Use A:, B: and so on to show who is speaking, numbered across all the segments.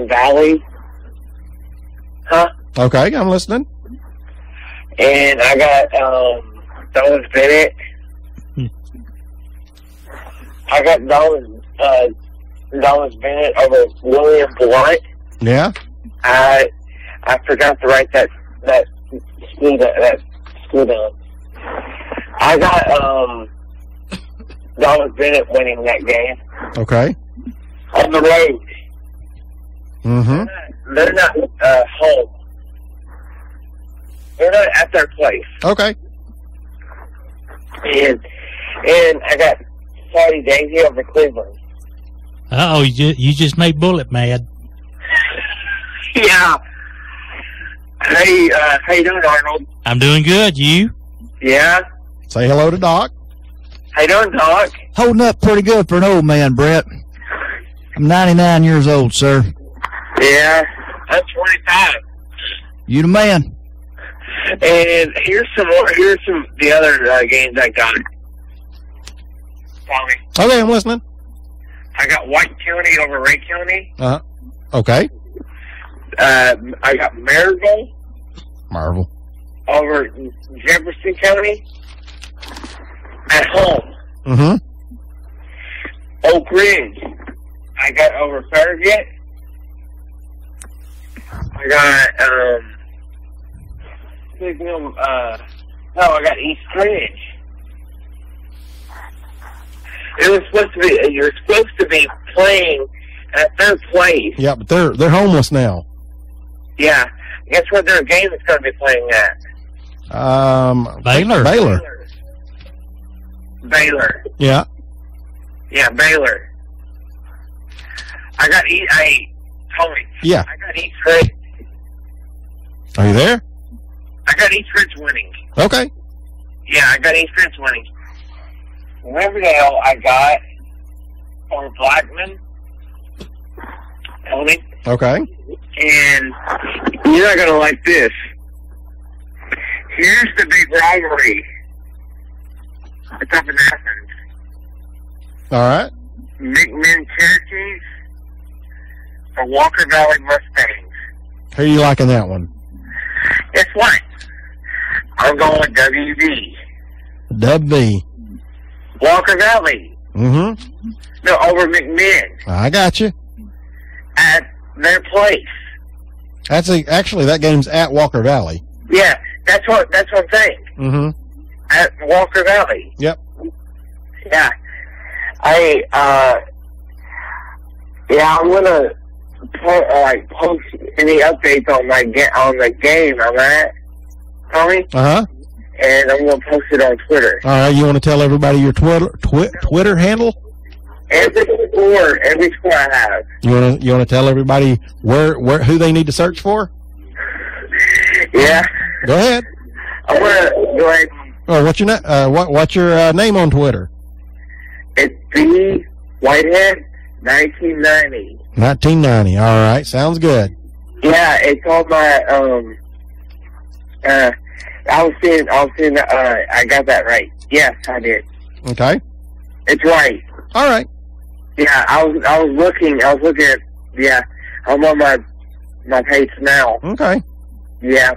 A: Valley. Huh?
B: Okay, I'm listening.
A: And I got Donis Bennett. I got Donis Bennett over William Blunt.
B: Yeah.
A: I forgot to write that school down. I got Donis Bennett winning that game.
B: Okay.
A: On the road.
B: Mm-hmm.
A: They're not home. They're not at their place.
B: Okay.
A: And I got Saudi Daisy over Cleveland.
C: Uh-oh, you just made Bullet mad.
A: Yeah. Hey, how you doing, Arnold?
C: I'm doing good. You?
A: Yeah.
B: Say hello to Doc.
A: How you doing, Doc?
D: Holding up pretty good for an old man, Brett. I'm 99 years old, sir.
A: Yeah. I'm 25.
D: You the man.
A: And here's some the other games I got. Tommy.
B: Okay, I'm listening.
A: I got White County over Ray County.
B: Okay.
A: I got Maryville
B: Marvel.
A: over Jefferson County at home.
B: Mm-hmm.
A: Oak Ridge, I got over Farragut. I got I got East Ridge. It was supposed to be. You're supposed to be playing at their place.
B: Yeah, but they're homeless now.
A: Yeah. Guess what their game is going to be playing at?
C: Baylor.
A: Baylor.
B: Yeah.
A: Yeah, Baylor. I got Tony.
B: Yeah.
A: I got East Ridge.
B: Are you there?
A: I got East Ridge winning.
B: Okay.
A: Yeah, I got East Ridge winning. Riverdale, I got over Blackman. Tony.
B: Okay.
A: And you're not going to like this. Here's the big rivalry. It's up in Athens.
B: All right.
A: McMinn Cherokees or Walker Valley Mustangs.
B: How are you liking that one?
A: Guess what? I'm going with WV.
B: W.
A: Walker Valley.
B: Mm-hmm.
A: No, over McMinn.
B: I got you.
A: At their place.
B: Actually, that game's at Walker Valley.
A: Yeah, that's what I'm saying.
B: Mm-hmm.
A: At Walker Valley.
B: Yep.
A: Yeah. I'm gonna post any updates on the game I'm at, Tommy.
B: Uh-huh.
A: And I'm gonna post it on Twitter.
B: All right, you want to tell everybody your Twitter handle?
A: Every score I have.
B: You want to tell everybody who they need to search for?
A: Yeah.
B: Go ahead.
A: I want to go ahead.
B: Oh, what's your name on Twitter?
A: It's B Whitehead 1990.
B: 1990. All right, sounds good.
A: Yeah, it's on my I was seeing I got that right. Yes, I did.
B: Okay.
A: It's right.
B: All right.
A: Yeah, I was looking at, yeah, I'm on my page now.
B: Okay.
A: Yeah.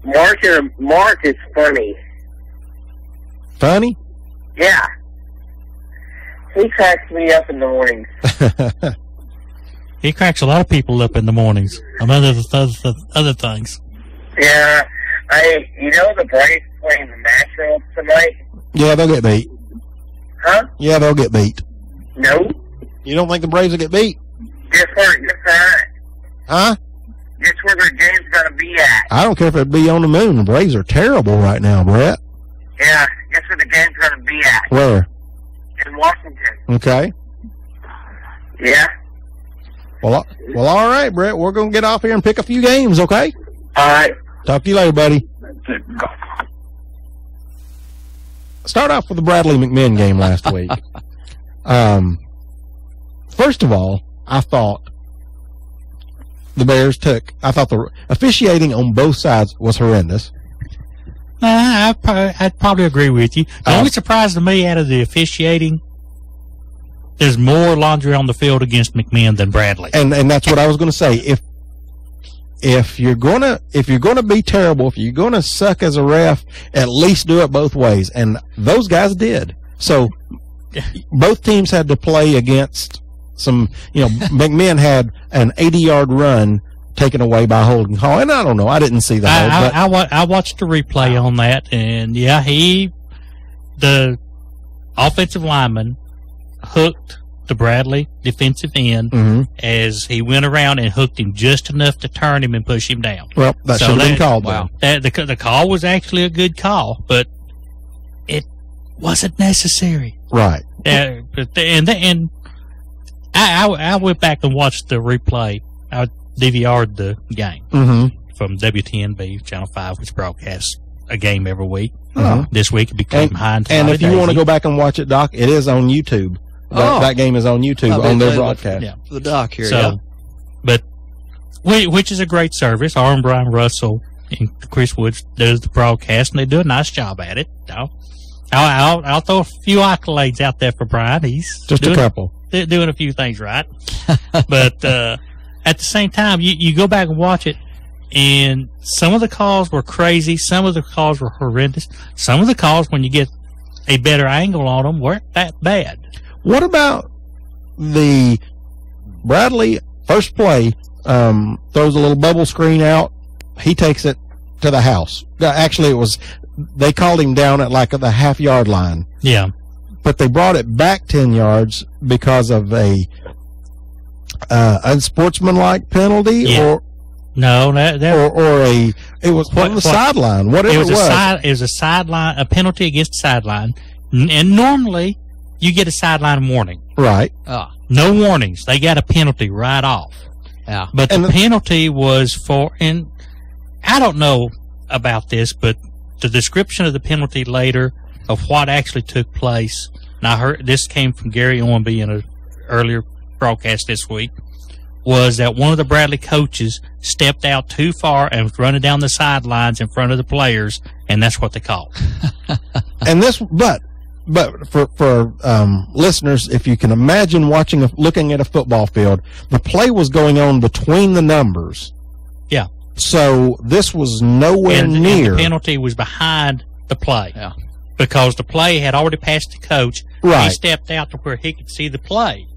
A: Mark is funny.
B: Funny?
A: Yeah. He cracks me up in the mornings.
C: He cracks a lot of people up in the mornings, among other things.
A: Yeah. The Braves playing the Nationals tonight?
B: Yeah, they'll get beat.
A: Huh?
B: Yeah, they'll get beat.
A: No.
B: You don't think the Braves will get beat?
A: Guess where at?
B: Huh?
A: Guess where their game's going to be at?
B: I don't care if it be on the moon. The Braves are terrible right now, Brett.
A: Yeah. Guess where the game's going to be at?
B: Where?
A: In Washington.
B: Okay.
A: Yeah.
B: Well, all right, Brett. We're going to get off here and pick a few games, okay?
A: All right.
B: Talk to you later, buddy. Start off with the Bradley McMinn game last week. First of all, I thought the Bears I thought the officiating on both sides was horrendous.
C: I'd probably agree with you. The only surprise to me out of the officiating there's more laundry on the field against McMinn than Bradley.
B: And that's what I was going to say. If you're gonna be terrible, if you're gonna suck as a ref, at least do it both ways. And those guys did. So both teams had to play against some. McMinn had an 80-yard run taken away by holding call, and I don't know. I didn't see that.
C: I watched the replay on that, and the offensive lineman hooked the Bradley defensive end as he went around and hooked him just enough to turn him and push him down.
B: Well, that should have been called.
C: Wow. The call was actually a good call, but it wasn't necessary.
B: Right.
C: And I went back and watched the replay. I DVR'd the game from WTNB, Channel 5, which broadcasts a game every week. This week it became Heinz.
B: And if you want to go back and watch it, Doc, it is on YouTube. That game is on YouTube on their broadcast.
D: Yeah, the Doc here.
C: So, but which is a great service. R. and Brian Russell and Chris Woods does the broadcast, and they do a nice job at it. I'll throw a few accolades out there for Brian. He's
B: just a couple.
C: Doing a few things right. But at the same time, you go back and watch it, and some of the calls were crazy. Some of the calls were horrendous. Some of the calls, when you get a better angle on them, weren't that bad.
B: What about the Bradley first play, throws a little bubble screen out. He takes it to the house. Actually, they called him down at like the half-yard line.
C: Yeah. But
B: they brought it back 10 yards because of a unsportsmanlike penalty,
C: yeah.
B: It was on the sideline. Whatever it was.
C: It was a sideline, a penalty against sideline, and normally you get a sideline warning.
B: Right.
C: No warnings. They got a penalty right off.
D: Yeah.
C: But the penalty was for, and I don't know about this, but the description of the penalty later of what actually took place, and I heard this came from Gary Owenby in an earlier broadcast this week, was that one of the Bradley coaches stepped out too far and was running down the sidelines in front of the players, and that's what they called.
B: And this, but for listeners, if you can imagine looking at a football field, the play was going on between the numbers.
C: Yeah.
B: So this was nowhere near.
C: And the penalty was behind the play.
D: Yeah.
C: Because the play had already passed the coach.
B: Right.
C: He stepped out to where he could see the play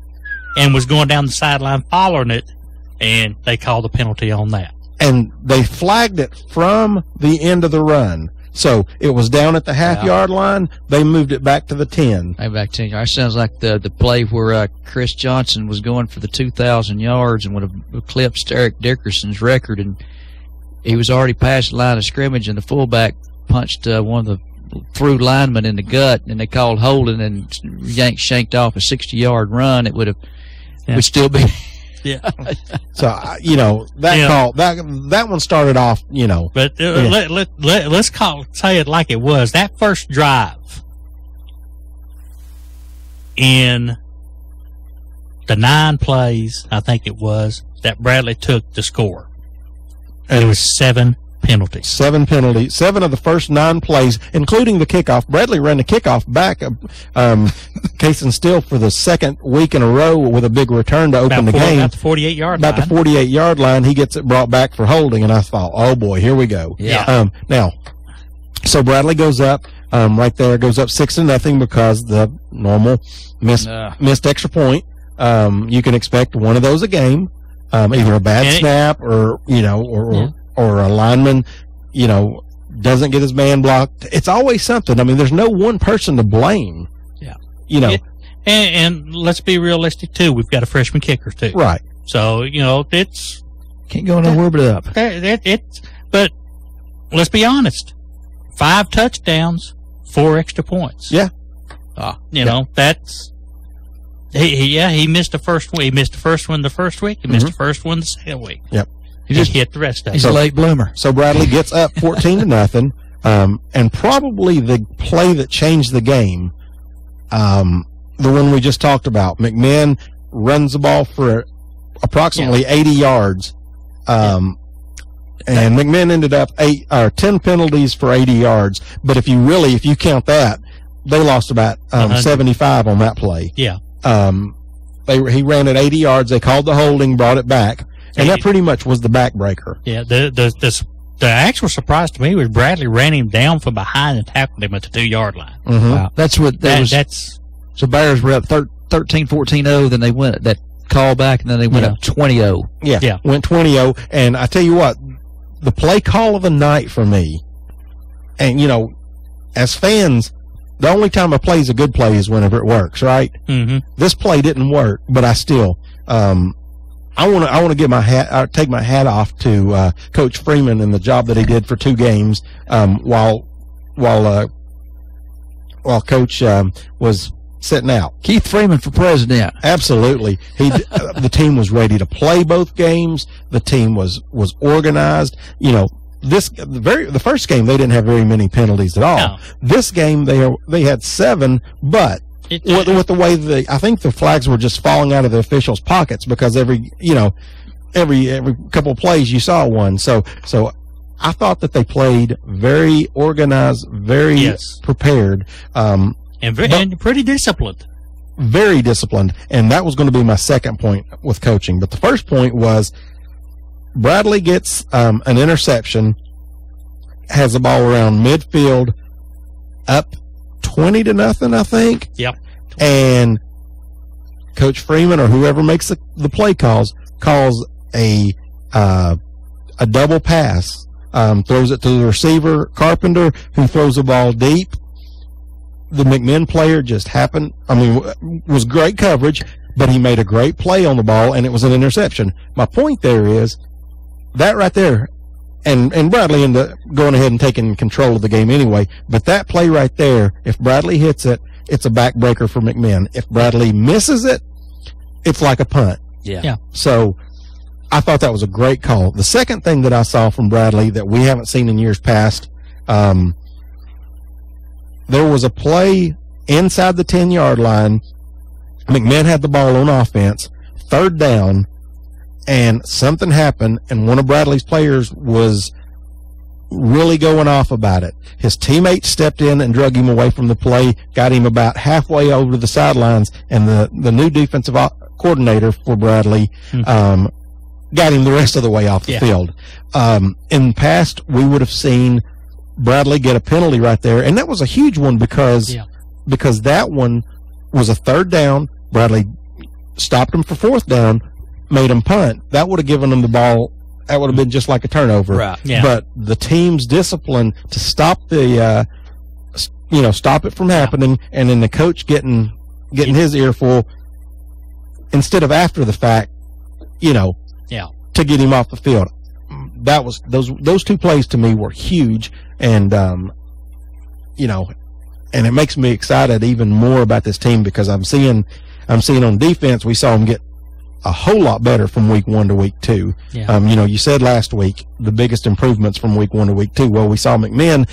C: and was going down the sideline following it, and they called the penalty on that.
B: And they flagged it from the end of the run. So it was down at the half-yard line. They moved it back to the 10.
D: Back 10 yards. Sounds like the play where Chris Johnson was going for the 2,000 yards and would have eclipsed Eric Dickerson's record, and he was already past the line of scrimmage, and the fullback punched one of the through linemen in the gut, and they called holding, and shanked off a 60-yard run. It would still be.
C: Yeah.
B: So call that one started off.
C: But let's say it like it was. That first drive in the 9 plays, I think it was, that Bradley took to score. And it was 7 penalties.
B: 7 penalties. 7 of the first 9 plays, including the kickoff. Bradley ran the kickoff back, case and still for the second week in a row with a big return to open the game.
C: About the 48-yard line.
B: About the 48-yard line, he gets it brought back for holding, and I thought, oh boy, here we go.
C: Yeah.
B: Now, so Bradley goes up, right there, goes up 6-0 because the normal missed extra point. You can expect one of those a game, either a bad snap or a lineman, doesn't get his man blocked. It's always something. I mean, there's no one person to blame.
C: Yeah. And let's be realistic, too. We've got a freshman kicker, too.
B: Right.
C: So, it's...
D: Can't go nowhere but up.
C: But let's be honest. 5 touchdowns, 4 extra points.
B: Yeah.
C: That's... He missed the first one. He missed the first one the first week. He missed the first one the second week.
B: Yep.
C: He just hit the rest of it.
D: He's a late bloomer.
B: So Bradley gets up 14-0, and probably the play that changed the game, the one we just talked about. McMinn runs the ball for approximately 80 yards, and McMinn ended up 10 penalties for 80 yards. But if you count that, they lost about 75 on that play.
C: Yeah.
B: He ran it 80 yards. They called the holding, brought it back, and that pretty much was the backbreaker.
C: Yeah, the actual surprise to me was Bradley ran him down from behind and tackled him at the 2-yard line.
B: Mm-hmm.
D: Wow. That's what that was.
C: That's
D: So Bears were up 13-14-0, then they went that call back, and then they went up 20-0.
B: Yeah, went 20-0. And I tell you what, the play call of the night for me, and, you know, as fans, the only time a play is a good play is whenever it works, right?
C: mm-hmm.
B: This play didn't work, but I still, I want to give take my hat off to Coach Freeman and the job that he did for 2 games while Coach was sitting out.
D: Keith Freeman for president.
B: Absolutely, the team was ready to play both games. The team was organized. You know, the first game they didn't have very many penalties at all.
C: No.
B: This game they had 7, but with the way I think the flags were just falling out of the officials' pockets because every couple of plays you saw one. So I thought that they played very organized, very prepared,
C: and pretty disciplined.
B: Very disciplined. And that was going to be my second point with coaching. But the first point was Bradley gets an interception, has the ball around midfield, up 20-0, I think.
C: Yep.
B: And Coach Freeman or whoever makes the play calls a double pass, throws it to the receiver, Carpenter, who throws the ball deep. The McMinn player was great coverage, but he made a great play on the ball, and it was an interception. My point there is that right there, and Bradley ended up going ahead and taking control of the game anyway, but that play right there, if Bradley hits it, it's a backbreaker for McMinn. If Bradley misses it, it's like a punt.
C: Yeah.
B: So I thought that was a great call. The second thing that I saw from Bradley that we haven't seen in years past, there was a play inside the 10-yard line. McMinn had the ball on offense, 3rd down, and something happened, and one of Bradley's players was really going off about it. His teammate stepped in and drug him away from the play, got him about halfway over to the sidelines, and the new defensive coordinator for Bradley got him the rest of the way off the field. In the past, we would have seen Bradley get a penalty right there, and that was a huge one because that one was a 3rd down. Bradley stopped him for 4th down, made him punt. That would have given him the ball. That would have been just like a turnover.
D: Right.
C: Yeah.
B: But the team's discipline to stop stop it from happening, and then the coach getting his earful instead of after the fact, to get him off the field. That was those 2 plays to me were huge, and and it makes me excited even more about this team because I'm seeing on defense we saw them get a whole lot better from week 1 to week 2.
C: Yeah.
B: You said last week the biggest improvements from week 1 to week 2. Well, we saw McMinn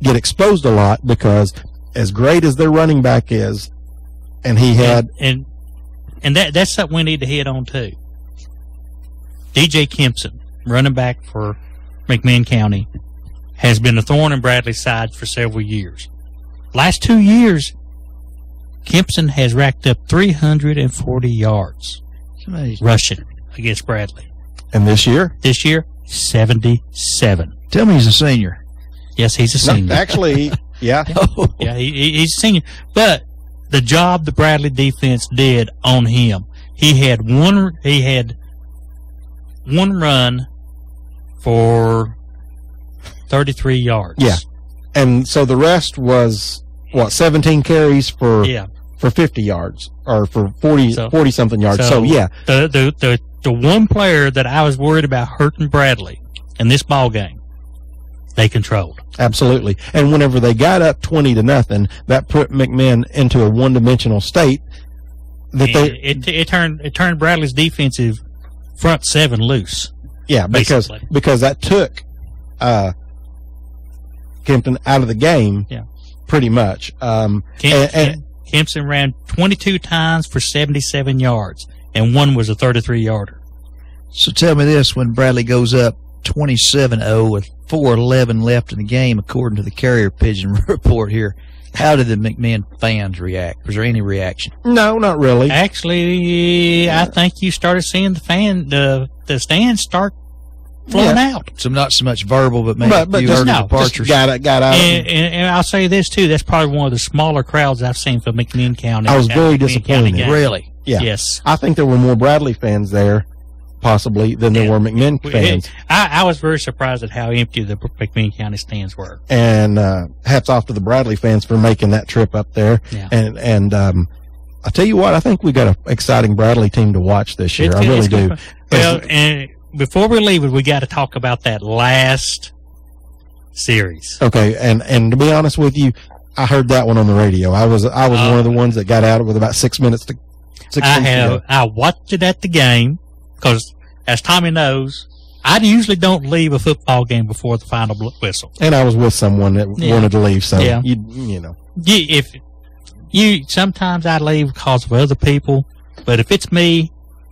B: get exposed a lot because as great as their running back is, and he had
C: and that's something we need to hit on too. DJ Kempson, running back for McMinn County, has been a thorn in Bradley's side for several years. Last 2 years, Kempson has racked up 340 yards rushing against Bradley.
B: And this year?
C: This year, 77.
D: Tell me he's a senior.
C: Yes, he's a senior.
B: No, actually, yeah.
C: Yeah, he's a senior. But the job the Bradley defense did on him, he had one run for 33 yards.
B: Yeah. And so the rest was 17 carries for 50 yards or for 40 something yards. So yeah.
C: The one player that I was worried about hurting Bradley in this ball game, they controlled.
B: Absolutely. And whenever they got up 20-0, that put McMinn into a one-dimensional state that
C: it turned Bradley's defensive front 7 loose.
B: Yeah, because that took Kempton out of the game.
C: Yeah.
B: Pretty much.
C: Kempson ran 22 times for 77 yards, and one was a 33-yarder.
D: So tell me this, when Bradley goes up 27-0 with 4:11 left in the game, according to the Carrier Pigeon report here, How did the McMinn fans react? Was there any reaction?
B: No, not really.
C: Actually, I think you started seeing the stands start flowing out.
D: So not so much verbal, but maybe
B: But
D: you
B: just,
D: heard
C: no,
D: of departures.
B: got out.
C: And I'll say this too: that's probably one of the smaller crowds I've seen for McMinn County.
B: I was very
C: McMinn County
B: disappointed.
C: game.
D: Really?
B: Yeah.
C: Yes.
B: I think there were more Bradley fans there, possibly, than there were McMinn fans.
C: I was very surprised at how empty the McMinn County stands were.
B: And hats off to the Bradley fans for making that trip up there.
C: Yeah.
B: And I tell you what, I think we got an exciting Bradley team to watch this year. I really do.
C: Well, and before we leave it, we got to talk about that last series.
B: Okay, and to be honest with you, I heard that one on the radio. I was one of the ones that got out with about 6 minutes to.
C: I watched it at the game because, as Tommy knows, I usually don't leave a football game before the final whistle.
B: And I was with someone that wanted to leave, so
C: Yeah.
B: you know.
C: Sometimes I leave because of other people, but if it's me,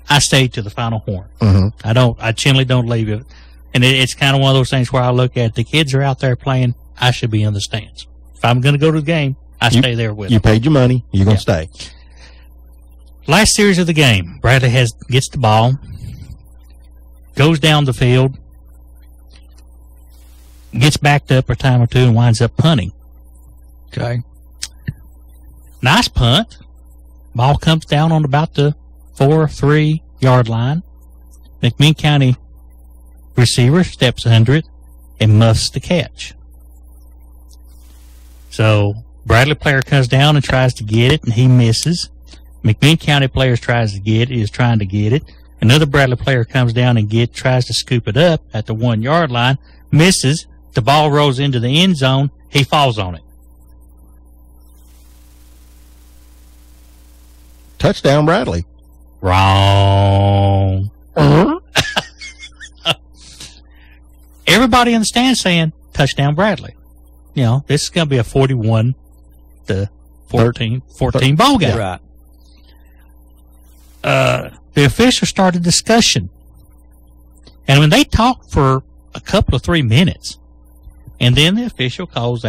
C: I stay to the final horn.
B: Mm-hmm.
C: I generally don't leave it. And it's kind of one of those things where I look at the kids are out there playing, I should be in the stands. If I'm going to go to the game, I stay there with them.
B: You paid your money, you're going to stay.
C: Last series of the game, Bradley gets the ball, goes down the field, gets backed up a time or two, and winds up punting.
D: Okay.
C: Nice punt. Ball comes down on about the 4-3 yard line. McMinn County receiver steps under it and muffs the catch. So Bradley player comes down and tries to get it, and he misses. McMinn County player is trying to get it. Another Bradley player comes down and tries to scoop it up at the 1 yard line, misses. The ball rolls into the end zone. He falls on it.
B: Touchdown, Bradley.
C: Wrong. Everybody in the stand saying touchdown, Bradley. You know, this is going to be a 41-14 ball game.
D: Right.
C: The officials started discussion. And when they talked for a couple of 3 minutes, and then the official calls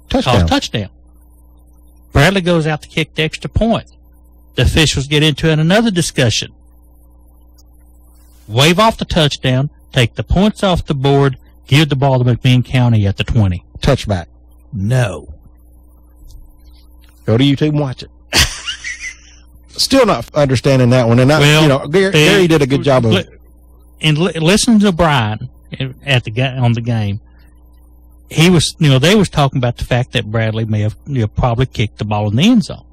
C: touchdown. Bradley goes out to kick the extra point. The officials get into another discussion. Wave off the touchdown, take the points off the board, give the ball to McMinn County at the 20.
B: Touchback.
D: No.
B: Go to YouTube and watch it. Still not understanding that one. And Gary did a good job of it.
C: And listen to Brian on the game. He was, they was talking about the fact that Bradley may have probably kicked the ball in the end zone.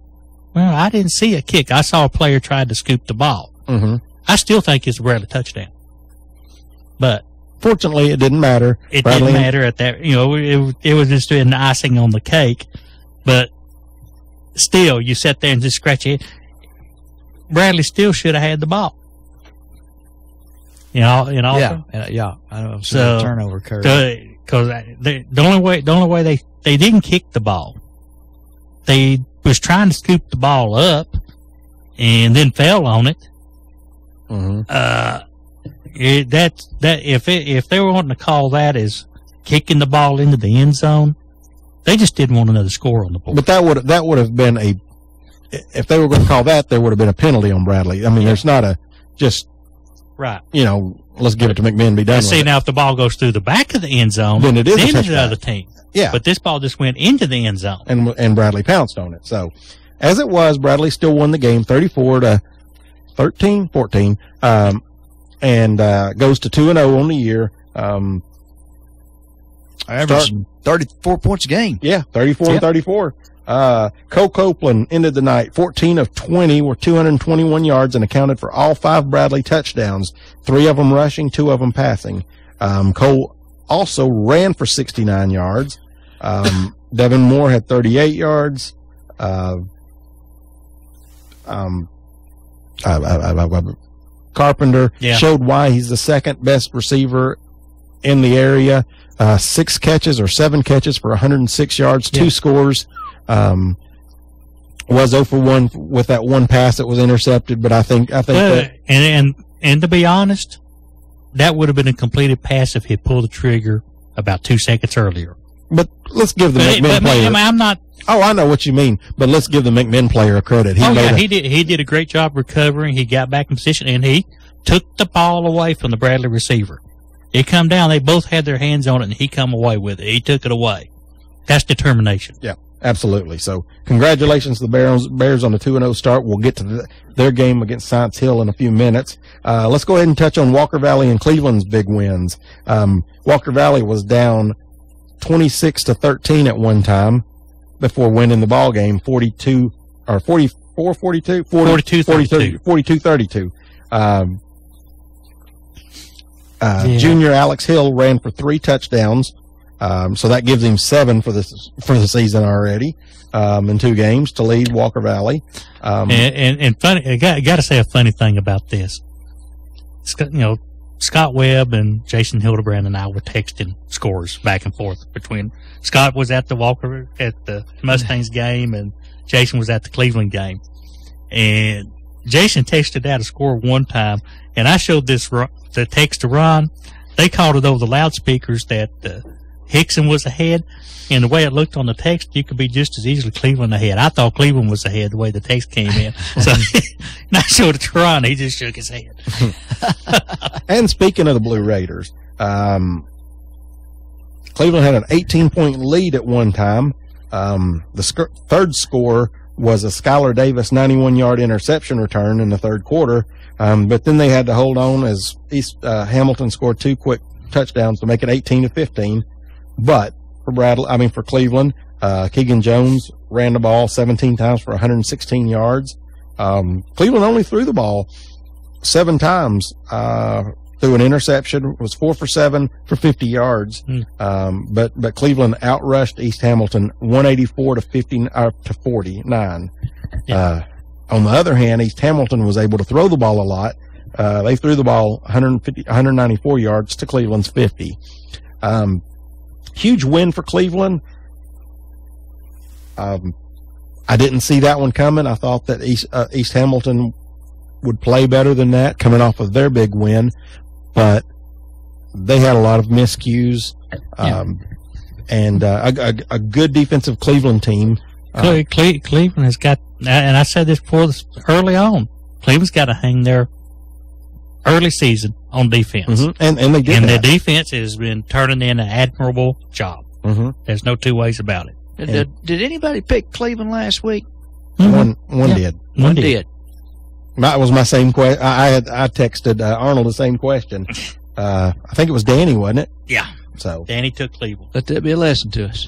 C: Well, I didn't see a kick. I saw a player try to scoop the ball.
B: Mm-hmm.
C: I still think it's a Bradley touchdown. But
B: fortunately, it didn't matter.
C: It didn't matter at that. It was just an icing on the cake. But still, you sat there and just scratch your head. Bradley still should have had the ball.
D: Yeah, I know. So turnover occurred.
C: Because the only way they didn't kick the ball, they was trying to scoop the ball up and then fell on it.
B: Mm-hmm.
C: If they were wanting to call that as kicking the ball into the end zone, they just didn't want another score on the board.
B: But that would have been if they were going to call that, there would have been a penalty on Bradley. I mean, there's not a just
C: right.
B: Let's give it to McMinn and be done with it.
C: Now if the ball goes through the back of the end zone,
B: then it is a touchback.
C: the other team.
B: Yeah.
C: But this ball just went into the end zone.
B: And Bradley pounced on it. So, as it was, Bradley still won the game 34-14, and goes to 2-0 on the year.
D: Averaging 34 points a game.
B: Yeah, 34 and 34. Cole Copeland ended the night 14 of 20 with 221 yards and accounted for all 5 Bradley touchdowns, 3 of them rushing, 2 of them passing. Cole also ran for 69 yards. Devin Moore had 38 yards. Carpenter showed why he's the second best receiver in the area. 6 catches or 7 catches for 106 yards, 2 scores. Was 0 for 1 with that one pass that was intercepted, but I think that
C: and to be honest, that would have been a completed pass if he pulled the trigger about 2 seconds earlier.
B: But let's give the
C: But
B: McMinn player.
C: I'm not.
B: Oh, I know what you mean, but let's give the McMinn player a credit.
C: He did a great job recovering. He got back in position, and he took the ball away from the Bradley receiver. It come down. They both had their hands on it, and he come away with it. He took it away. That's determination.
B: Yeah, absolutely. So congratulations to the Bears on the 2-0 start. We'll get to their game against Science Hill in a few minutes. Let's go ahead and touch on Walker Valley and Cleveland's big wins. Walker Valley was down 26-13 at one time before winning the ball game 42-32. Junior Alex Hill ran for 3 touchdowns, so that gives him 7 for the season already in 2 games to lead Walker Valley.
C: And funny, I got to say a funny thing about this. Scott Webb and Jason Hildebrand and I were texting scores back and forth between. Scott was at the Mustangs game, and Jason was at the Cleveland game. And Jason texted out a score one time, and I showed the text to Ron. They called it over the loudspeakers that Hickson was ahead, and the way it looked on the text, you could be just as easily Cleveland ahead. I thought Cleveland was ahead the way the text came in. So and I showed it to Ron. He just shook his head.
B: And speaking of the Blue Raiders, Cleveland had an 18-point lead at one time. The third score was a Skylar Davis 91-yard interception return in the third quarter, but then they had to hold on as Hamilton scored 2 quick touchdowns to make it 18-15. But for Cleveland, Keegan Jones ran the ball 17 times for 116 yards. Cleveland only threw the ball 7 times through an interception. Was 4 for 7 for 50 yards. But Cleveland outrushed East Hamilton 184 to 49. Yeah. On the other hand, East Hamilton was able to throw the ball a lot. They threw the ball 194 yards to Cleveland's 50. Huge win for Cleveland. I didn't see that one coming. I thought that East Hamilton would play better than that coming off of their big win, but they had a lot of miscues, and a good defensive Cleveland team.
C: Cleveland has got, and I said this early on, Cleveland's got to hang their early season on defense.
B: And they did.
C: And their defense has been turning in an admirable job. There's no 2 ways about it.
D: Did anybody pick Cleveland last week?
B: One did.
D: One did.
B: That was my same question. I texted Arnold the same question. I think it was Danny, wasn't it?
C: Yeah.
B: So
C: Danny took Cleveland.
D: Let that be a lesson to us.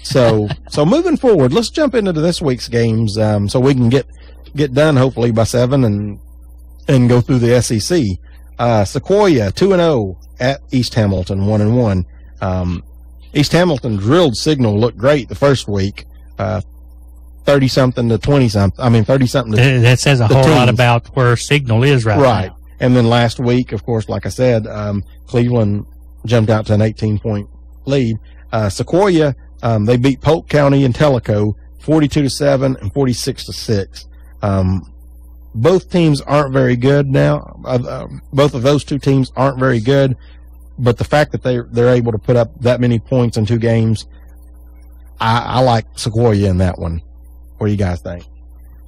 B: So moving forward, let's jump into this week's games so we can get done hopefully by 7 and go through the SEC. Sequoia 2-0 at East Hamilton 1-1. East Hamilton drilled Signal looked great the first week, 30-something to 20-something. 30-something to
C: that says a whole lot about where Signal is right now.
B: And then last week, of course, like I said, Cleveland jumped out to an 18-point lead. Sequoia, they beat Polk County and Tellico 42-7 and 46-6. Both teams aren't very good now. Both of those 2 teams aren't very good, but the fact that they're able to put up that many points in 2 games, I like Sequoia in that one. What do you guys think?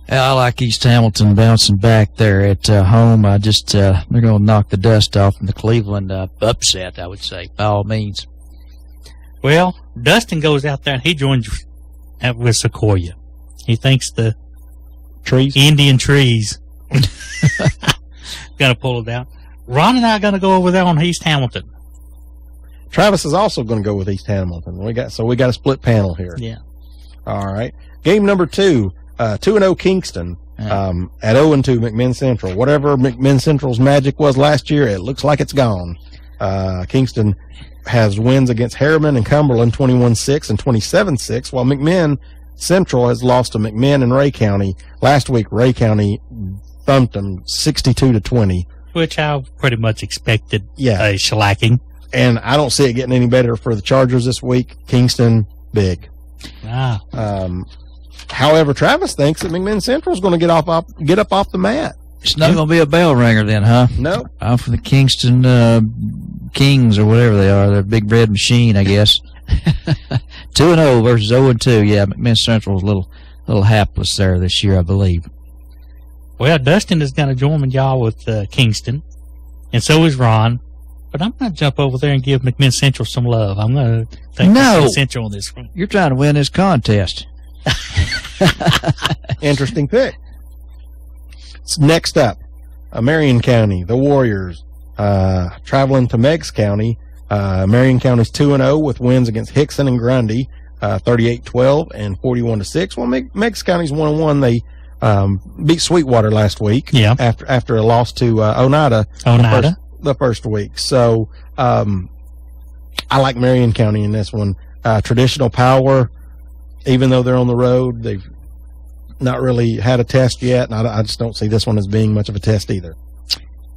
D: I like East Hamilton bouncing back there at home. They're going to knock the dust off in the Cleveland upset, I would say, by all means.
C: Well, Dustin goes out there and he joins with Sequoia. He thinks the Indian trees going to pull it out. Ron and I are going to go over there on East Hamilton.
B: Travis is also going to go with East Hamilton. We got a split panel here.
C: Yeah.
B: All right. Game number 2, 2-0 Kingston at 0-2 McMinn Central. Whatever McMinn Central's magic was last year, it looks like it's gone. Kingston has wins against Harriman and Cumberland 21-6 and 27-6, while McMinn Central has lost to McMinn and Ray County. Last week, Ray County thumped them 62-20.
C: Which I pretty much expected a shellacking.
B: And I don't see it getting any better for the Chargers this week. Kingston, big. However, Travis thinks that McMinn Central is going to get up off the mat.
D: It's not going to be a bell ringer then, huh?
B: No.
D: I'm for the Kingston Kings or whatever they are. They're a big red machine, I guess. 2-0 versus 0-2. Yeah, McMinn Central was a little hapless there this year, I believe.
C: Well, Dustin is going to join y'all with Kingston, and so is Ron. But I'm going to jump over there and give McMinn Central some love. I'm going to thank McMinn Central on this one.
D: You're trying to win this contest.
B: Interesting pick. Next up, Marion County, the Warriors, traveling to Meigs County. Marion County's 2-0 with wins against Hickson and Grundy, 38-12 and 41-6. Well, Meigs County's 1-1. They beat Sweetwater last week.
C: Yeah.
B: After a loss to Oneida. The first week. So I like Marion County in this one. Traditional power, even though they're on the road, they've not really had a test yet, and I just don't see this one as being much of a test either.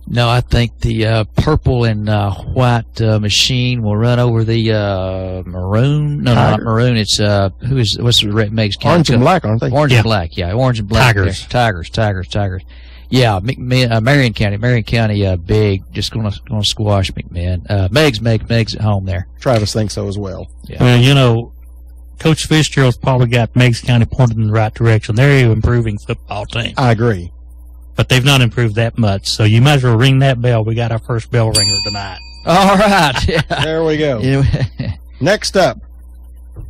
D: No, I think the purple and white machine will run over the maroon. No, not maroon. It's what's the Meigs County?
B: Orange and black, aren't they?
D: Orange and black, yeah. Orange and black.
C: Tigers.
D: Tigers. Yeah, Marion County, big, just gonna squash McMinn. Meigs at home there.
B: Travis thinks so as well.
C: Yeah. Well, you know, Coach Fitzgerald's probably got Meigs County pointed in the right direction. They're an improving football team.
B: I agree.
C: But they've not improved that much, so you might as well ring that bell. We got our first bell ringer tonight.
D: All right. Yeah.
B: There we go. Next up,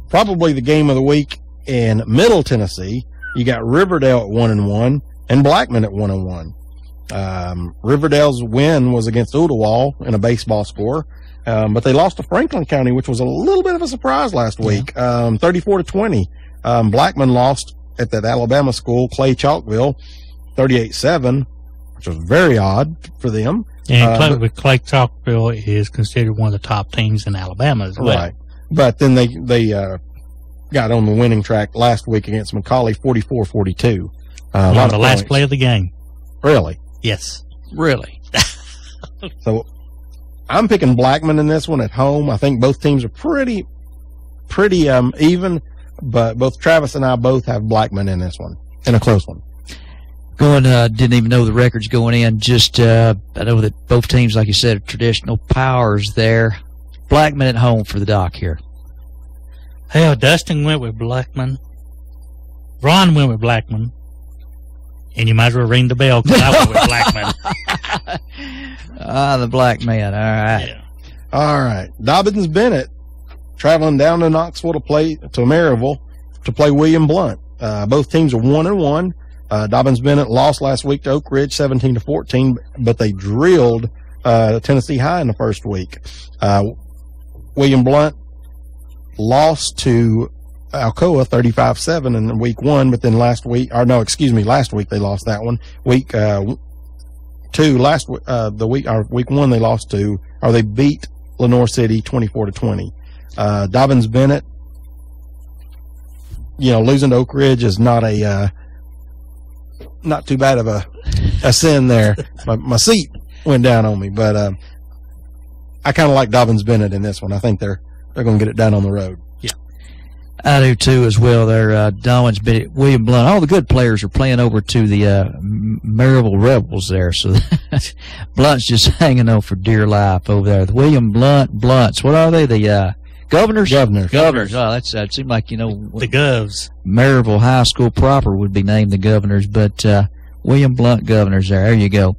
B: probably the game of the week in Middle Tennessee. You got Riverdale at 1-1 and Blackman at 1-1. Riverdale's win was against Ooltewah in a baseball score, but they lost to Franklin County, which was a little bit of a surprise last week, 34-20. Blackman lost at that Alabama school, Clay Chalkville, 38-7, which was very odd for them.
C: And Clay Chalkville is considered one of the top teams in Alabama as well.
B: Right. But then they got on the winning track last week against McCallie, 44-42.
C: On the last play of the game.
B: Really?
C: Yes.
D: Really?
B: So I'm picking Blackman in this one at home. I think both teams are pretty even, but both Travis and I both have Blackman in this one, in a close one.
D: Didn't even know the records going in. Just I know that both teams, like you said, are traditional powers there. Blackman at home for the Doc here.
C: Hell, Dustin went with Blackman. Ron went with Blackman. And you might as well ring the bell because I went with Blackman.
D: The Black Man. All right.
C: Yeah.
B: All right. Dobbins Bennett traveling down to Knoxville to Maryville to play William Blount. Both teams are 1-1. Dobbins Bennett lost last week to Oak Ridge 17-14, but they drilled Tennessee High in the first week. William Blount lost to Alcoa 35-7 in week one, but then last week they lost that one. Week week one they beat Lenoir City 24-20. Dobbins Bennett, losing to Oak Ridge is not too bad of a sin there. My seat went down on me, but I kind of like Dobbins Bennett in this one. I think they're going to get it done on the road.
D: Yeah, I do too as well. They're Dobbins Bennett, William Blount. All the good players are playing over to the Maryville Rebels there, so Blunt's just hanging on for dear life over there. The William Blunts. What are they? The Governors. Oh, that seemed like
C: the Govs.
D: Maryville High School proper would be named the Governors, but William Blount Governors there. There you go.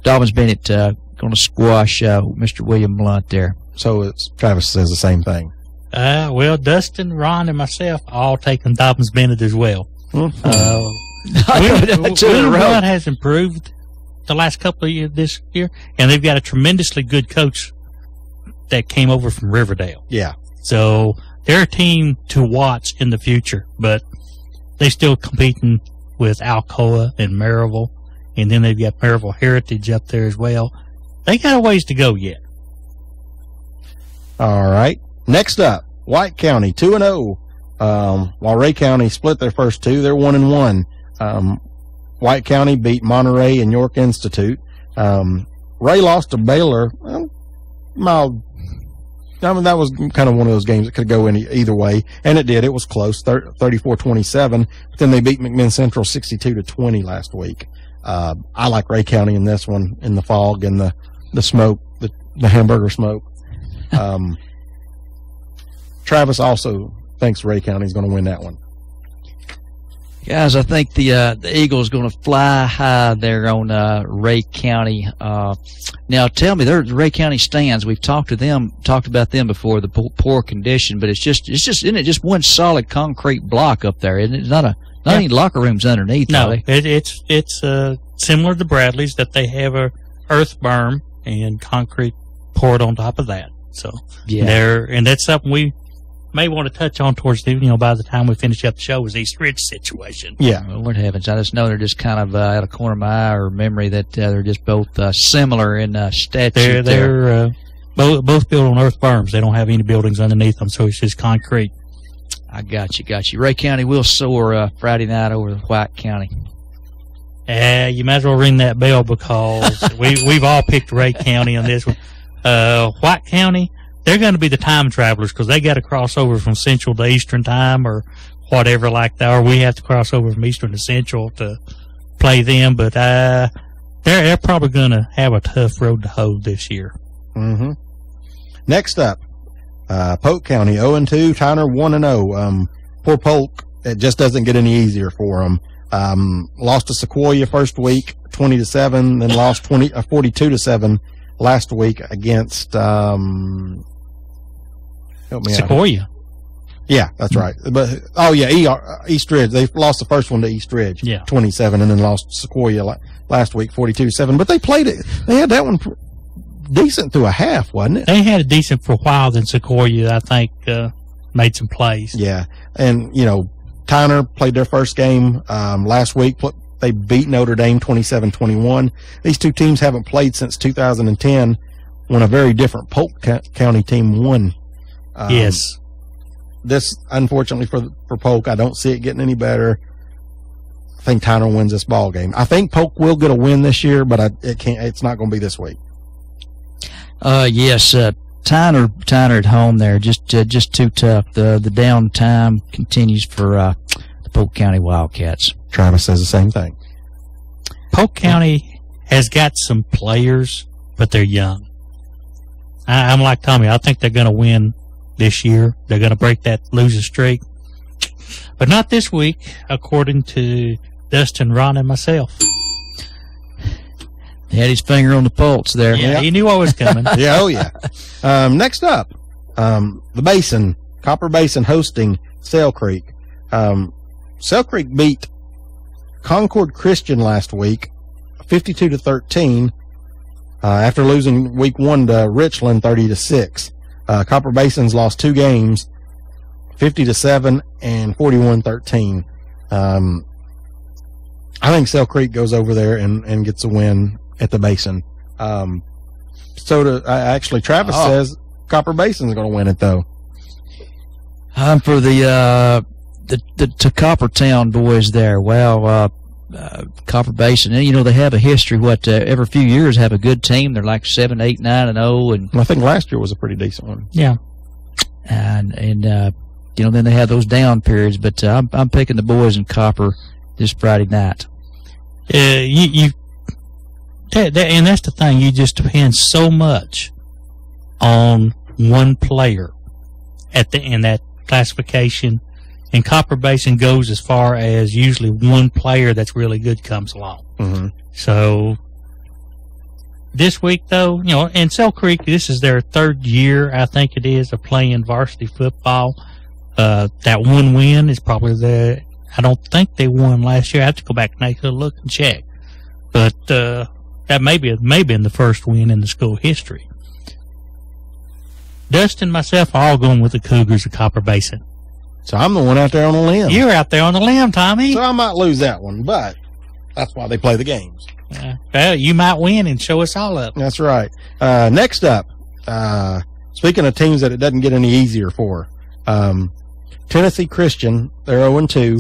D: Dobbins Bennett going to squash Mr. William Blount there.
B: So Travis says the same thing.
C: Well, Dustin, Ron, and myself all taking Dobbins Bennett as well. William Blount has improved the last couple of years this year, and they've got a tremendously good coach that came over from Riverdale.
B: Yeah.
C: So they're a team to watch in the future, but they still competing with Alcoa and Maryville, and then they've got Maryville Heritage up there as well. They got a ways to go yet.
B: All right. Next up, White County 2-0. While Ray County split their first two, they're 1-1. White County beat Monterey and York Institute. Ray lost to Baylor. Mild. That was kind of one of those games that could go either way, and it did. It was close, 34-27. But then they beat McMinn Central 62-20 last week. I like Ray County in this one, in the fog and the smoke, the hamburger smoke. Travis also thinks Ray County's going to win that one.
D: Guys, I think the Eagles going to fly high there on Ray County. Now, tell me, the Ray County stands. We've talked about them before, the poor condition, but it's just isn't it just one solid concrete block up there? Isn't it? Not any locker rooms underneath.
C: No, it's similar to Bradley's, that they have a earth berm and concrete poured on top of that. So and that's something we may want to touch on towards the, by the time we finish up the show, is East Ridge situation.
B: Yeah.
D: Oh, Lord heavens, I just know they're just kind of out of the corner of my eye or memory that they're just both similar in stature.
C: They're both built on earth berms. They don't have any buildings underneath them, so it's just concrete.
D: I got you. Ray County will soar Friday night over the White County.
C: You might as well ring that bell, because we've all picked Ray County on this one. White County, they're going to be the time travelers, because they got to cross over from Central to Eastern time or whatever like that, or we have to cross over from Eastern to Central to play them. But they're probably going to have a tough road to hoe this year.
B: Mm-hmm. Next up, Polk County 0-2, Tyner 1-0. Poor Polk, it just doesn't get any easier for them. Lost to Sequoia first week, 20-7, then lost 42-7 last week against help me
C: Sequoia.
B: out. Yeah, that's right. But East Ridge. They lost the first one to East Ridge, 27, and then lost Sequoia last week, 42-7. But they played it. They had that one decent through a half, wasn't it?
C: They had it decent for a while. Then Sequoia, I think, made some plays.
B: Yeah, and Tyner played their first game last week. They beat Notre Dame 27-21. These two teams haven't played since 2010, when a very different Polk County team won.
C: Yes.
B: This, unfortunately for Polk, I don't see it getting any better. I think Tyner wins this ball game. I think Polk will get a win this year, but it's not going to be this week.
D: Yes, Tyner at home there, just too tough. The downtime continues for the Polk County Wildcats.
B: Travis says the same thing.
C: Polk County has got some players, but they're young. I'm like Tommy. I think they're going to win this year. They're going to break that losing streak, but not this week, according to Dustin, Ron, and myself.
D: He had his finger on the pulse there.
C: Yeah, he knew what was coming.
B: Yeah. Next up, the Basin, Copper Basin hosting Sale Creek. Sale Creek beat Concord Christian last week, 52-13, after losing week 1 to Richland, 30-6. Copper Basin's lost 2 games, 50-7 and 41-13. I think Sale Creek goes over there and gets a win at the Basin. Actually, Travis says Copper Basin's going to win it, though.
D: I'm for the Coppertown boys there. Well, Copper Basin, they have a history. Every few years have a good team. They're like 7, 8, 9-0, and
B: I think last year was a pretty decent one.
C: Yeah,
D: and then they have those down periods. But I'm picking the boys in Copper this Friday night.
C: And that's the thing. You just depend so much on one player in that classification. And Copper Basin goes as far as usually one player that's really good comes along.
B: Mm-hmm. So
C: this week, though, in Sale Creek, this is their 3rd year, I think it is, of playing varsity football. That one win is probably I don't think they won last year. I have to go back and take a look and check. But that may been the first win in the school history. Dustin and myself are all going with the Cougars of Copper Basin.
B: So I'm the one out there on the limb.
C: You're out there on the limb, Tommy.
B: So I might lose that one, but that's why they play the games.
C: Well, you might win and show us all up.
B: That's right. Next up, speaking of teams that it doesn't get any easier for, Tennessee Christian, they're 0-2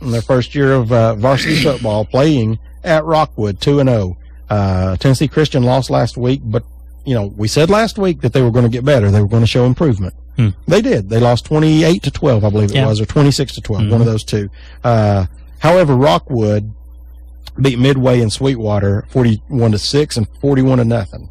B: in their first year of varsity football, playing at Rockwood, 2-0. Tennessee Christian lost last week, but we said last week that they were going to get better. They were going to show improvement. They did. They lost 28-12, I believe it was, or 26-12, one of those two. However, Rockwood beat Midway and Sweetwater 41-6 and 41-0.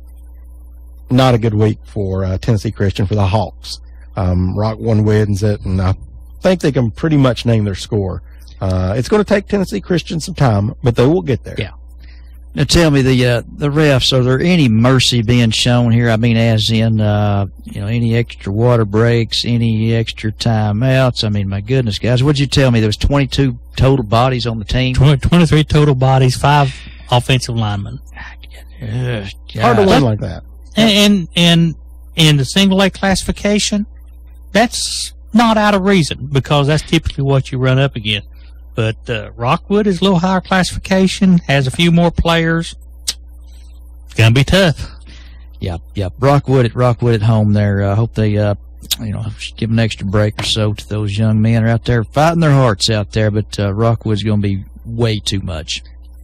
B: Not a good week for Tennessee Christian, for the Hawks. Rockwood wins it, and I think they can pretty much name their score. It's going to take Tennessee Christian some time, but they will get there.
D: Yeah. Now tell me, the refs, are there any mercy being shown here? I mean, as in, any extra water breaks, any extra timeouts? I mean, my goodness, guys, what'd you tell me? There was 22 total bodies on the team?
C: 23 total bodies, 5 offensive linemen.
B: Hard to win like that.
C: And in the single A classification, that's not out of reason, because that's typically what you run up against. But Rockwood is a little higher classification, has a few more players. It's going to be tough.
D: Yep. Rockwood at home there. I hope they, give an extra break or so to those young men who are out there fighting their hearts out there. But Rockwood's going to be way too much.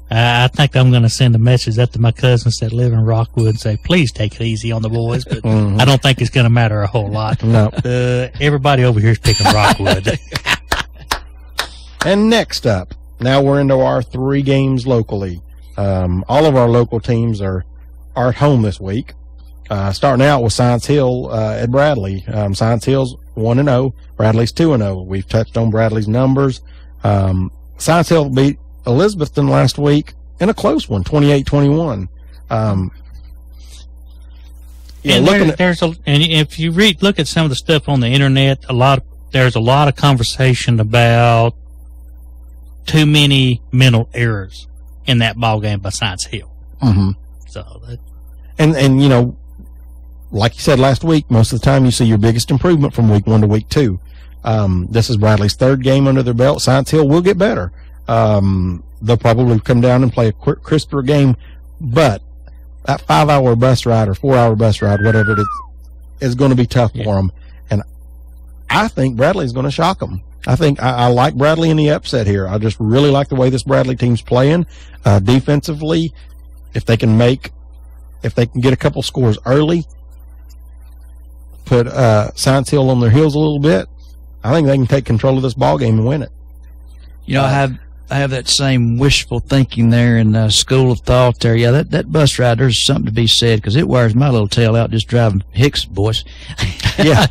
C: I think I'm going to send a message up to my cousins that live in Rockwood and say, please take it easy on the boys. But I don't think it's going to matter a whole lot.
B: No.
C: Everybody over here is picking Rockwood.
B: And next up, now we're into our 3 games locally. All of our local teams are at home this week. Starting out with Science Hill at Bradley. Science Hill's 1-0. Bradley's 2-0. We've touched on Bradley's numbers. Science Hill beat Elizabethton last week in a close one, 28-21.
C: And if you look at some of the stuff on the internet, there's a lot of conversation about too many mental errors in that ball game by Science Hill.
B: Mm-hmm.
C: So
B: and like you said last week, most of the time you see your biggest improvement from week 1 to week 2. This is Bradley's 3rd game under their belt. Science Hill will get better. They'll probably come down and play a crisper game, but that 5-hour bus ride or 4-hour bus ride, whatever it is going to be tough for them. And I think Bradley's going to shock them. I think I like Bradley in the upset here. I just really like the way this Bradley team's playing defensively. If they can get a couple scores early, put Science Hill on their heels a little bit, I think they can take control of this ball game and win it.
D: I have that same wishful thinking there in School of Thought there. Yeah, that bus ride, there's something to be said, because it wears my little tail out just driving Hicks boys.
B: Yeah.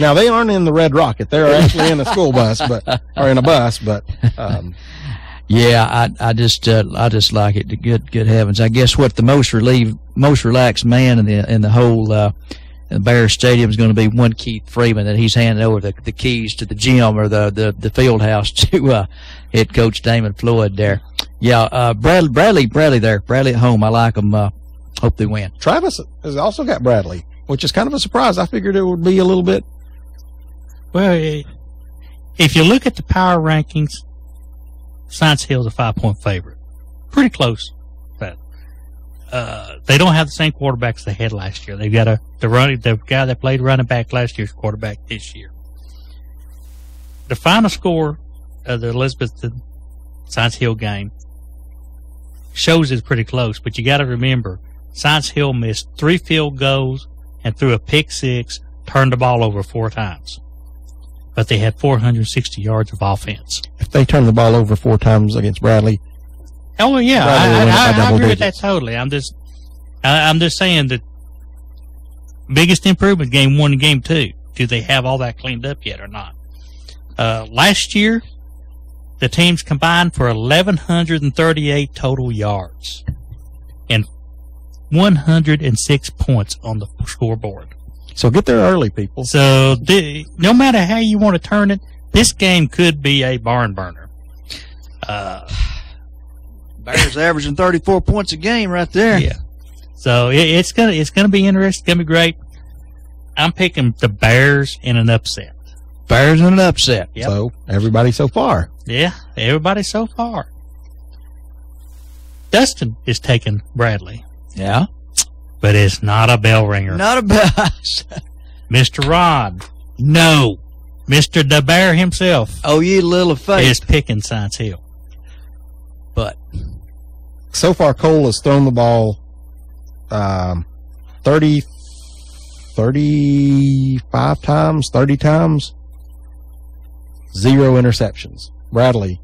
B: Now, they aren't in the Red Rocket. They're actually in a school bus, or in a bus, but.
D: Yeah, I just like it. Good heavens! I guess what the most relaxed man in the whole Bear Stadium is going to be one Keith Freeman, that he's handing over the keys to the gym or the field house to head coach Damon Floyd there. Yeah, Bradley there. Bradley at home. I like them. Hope they win.
B: Travis has also got Bradley, which is kind of a surprise. I figured it would be a little bit.
C: Well, if you look at the power rankings, Science Hill's a 5-point favorite. Pretty close. But they don't have the same quarterbacks they had last year. They've got the guy that played running back last year's quarterback this year. The final score of the Elizabethton Science Hill game shows it's pretty close, but you got to remember, Science Hill missed 3 field goals and threw a pick 6, turned the ball over 4 times. But they had 460 yards of offense.
B: If they turn the ball over 4 times against Bradley.
C: Oh, yeah, I agree with that totally. I'm just saying that biggest improvement, game 1 and game 2. Do they have all that cleaned up yet or not? Last year, the teams combined for 1,138 total yards and 106 points on the scoreboard.
B: So get there early, people.
C: So no matter how you want to turn it, this game could be a barn burner.
D: Bears averaging 34 points a game right there.
C: Yeah. So it's gonna be interesting. It's gonna be great. I'm picking the Bears in an upset.
D: Bears in an upset.
C: Yep.
B: So everybody so far.
C: Yeah, everybody so far. Dustin is taking Bradley.
D: Yeah.
C: But it's not a bell ringer.
D: Not a bell.
C: Mr. Rod, no. Mr. the Bear himself.
D: Oh, you little face.
C: Is picking Science Hill.
D: But
B: so far, Cole has thrown the ball 35 times, 30 times, 0 interceptions. Bradley,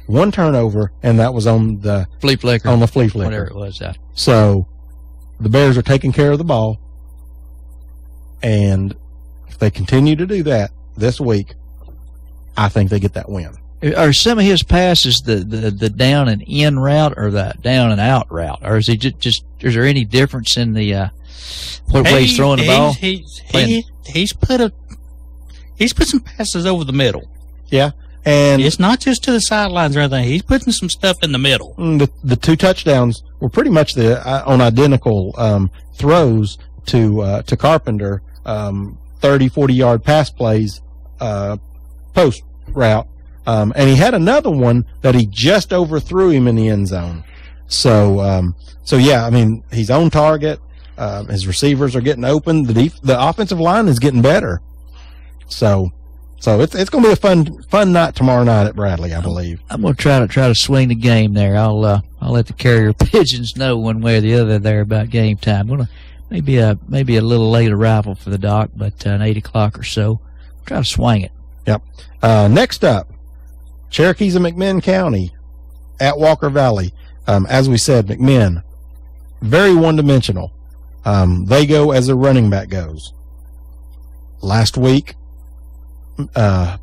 B: 1 turnover, and that was on the
D: flea flicker.
B: On the flea flicker.
D: Whatever it was. So
B: the Bears are taking care of the ball, and If they continue to do that this week, I think they get that win.
D: Are some of his passes the down and in route or the down and out route, or is he just is there any difference in the what way he's throwing the ball?
C: He's put some passes over the middle.
B: Yeah, and
C: it's not just to the sidelines or anything. He's putting some stuff in the middle.
B: The 2 touchdowns were pretty much on identical throws to Carpenter, 30, 40-yard pass plays, post route. And he had another one that he just overthrew him in the end zone. So yeah, I mean, he's on target. His receivers are getting open. The offensive line is getting better. So it's going to be a fun night tomorrow night at Bradley, I believe.
D: I'm going to try to swing the game there. I'll let the carrier pigeons know one way or the other there about game time. Maybe a little late arrival for the Doc, but an 8 o'clock or so. Try to swing it.
B: Yep. Next up, Cherokees of McMinn County at Walker Valley. As we said, McMinn, very one-dimensional. They go as a running back goes. Last week, or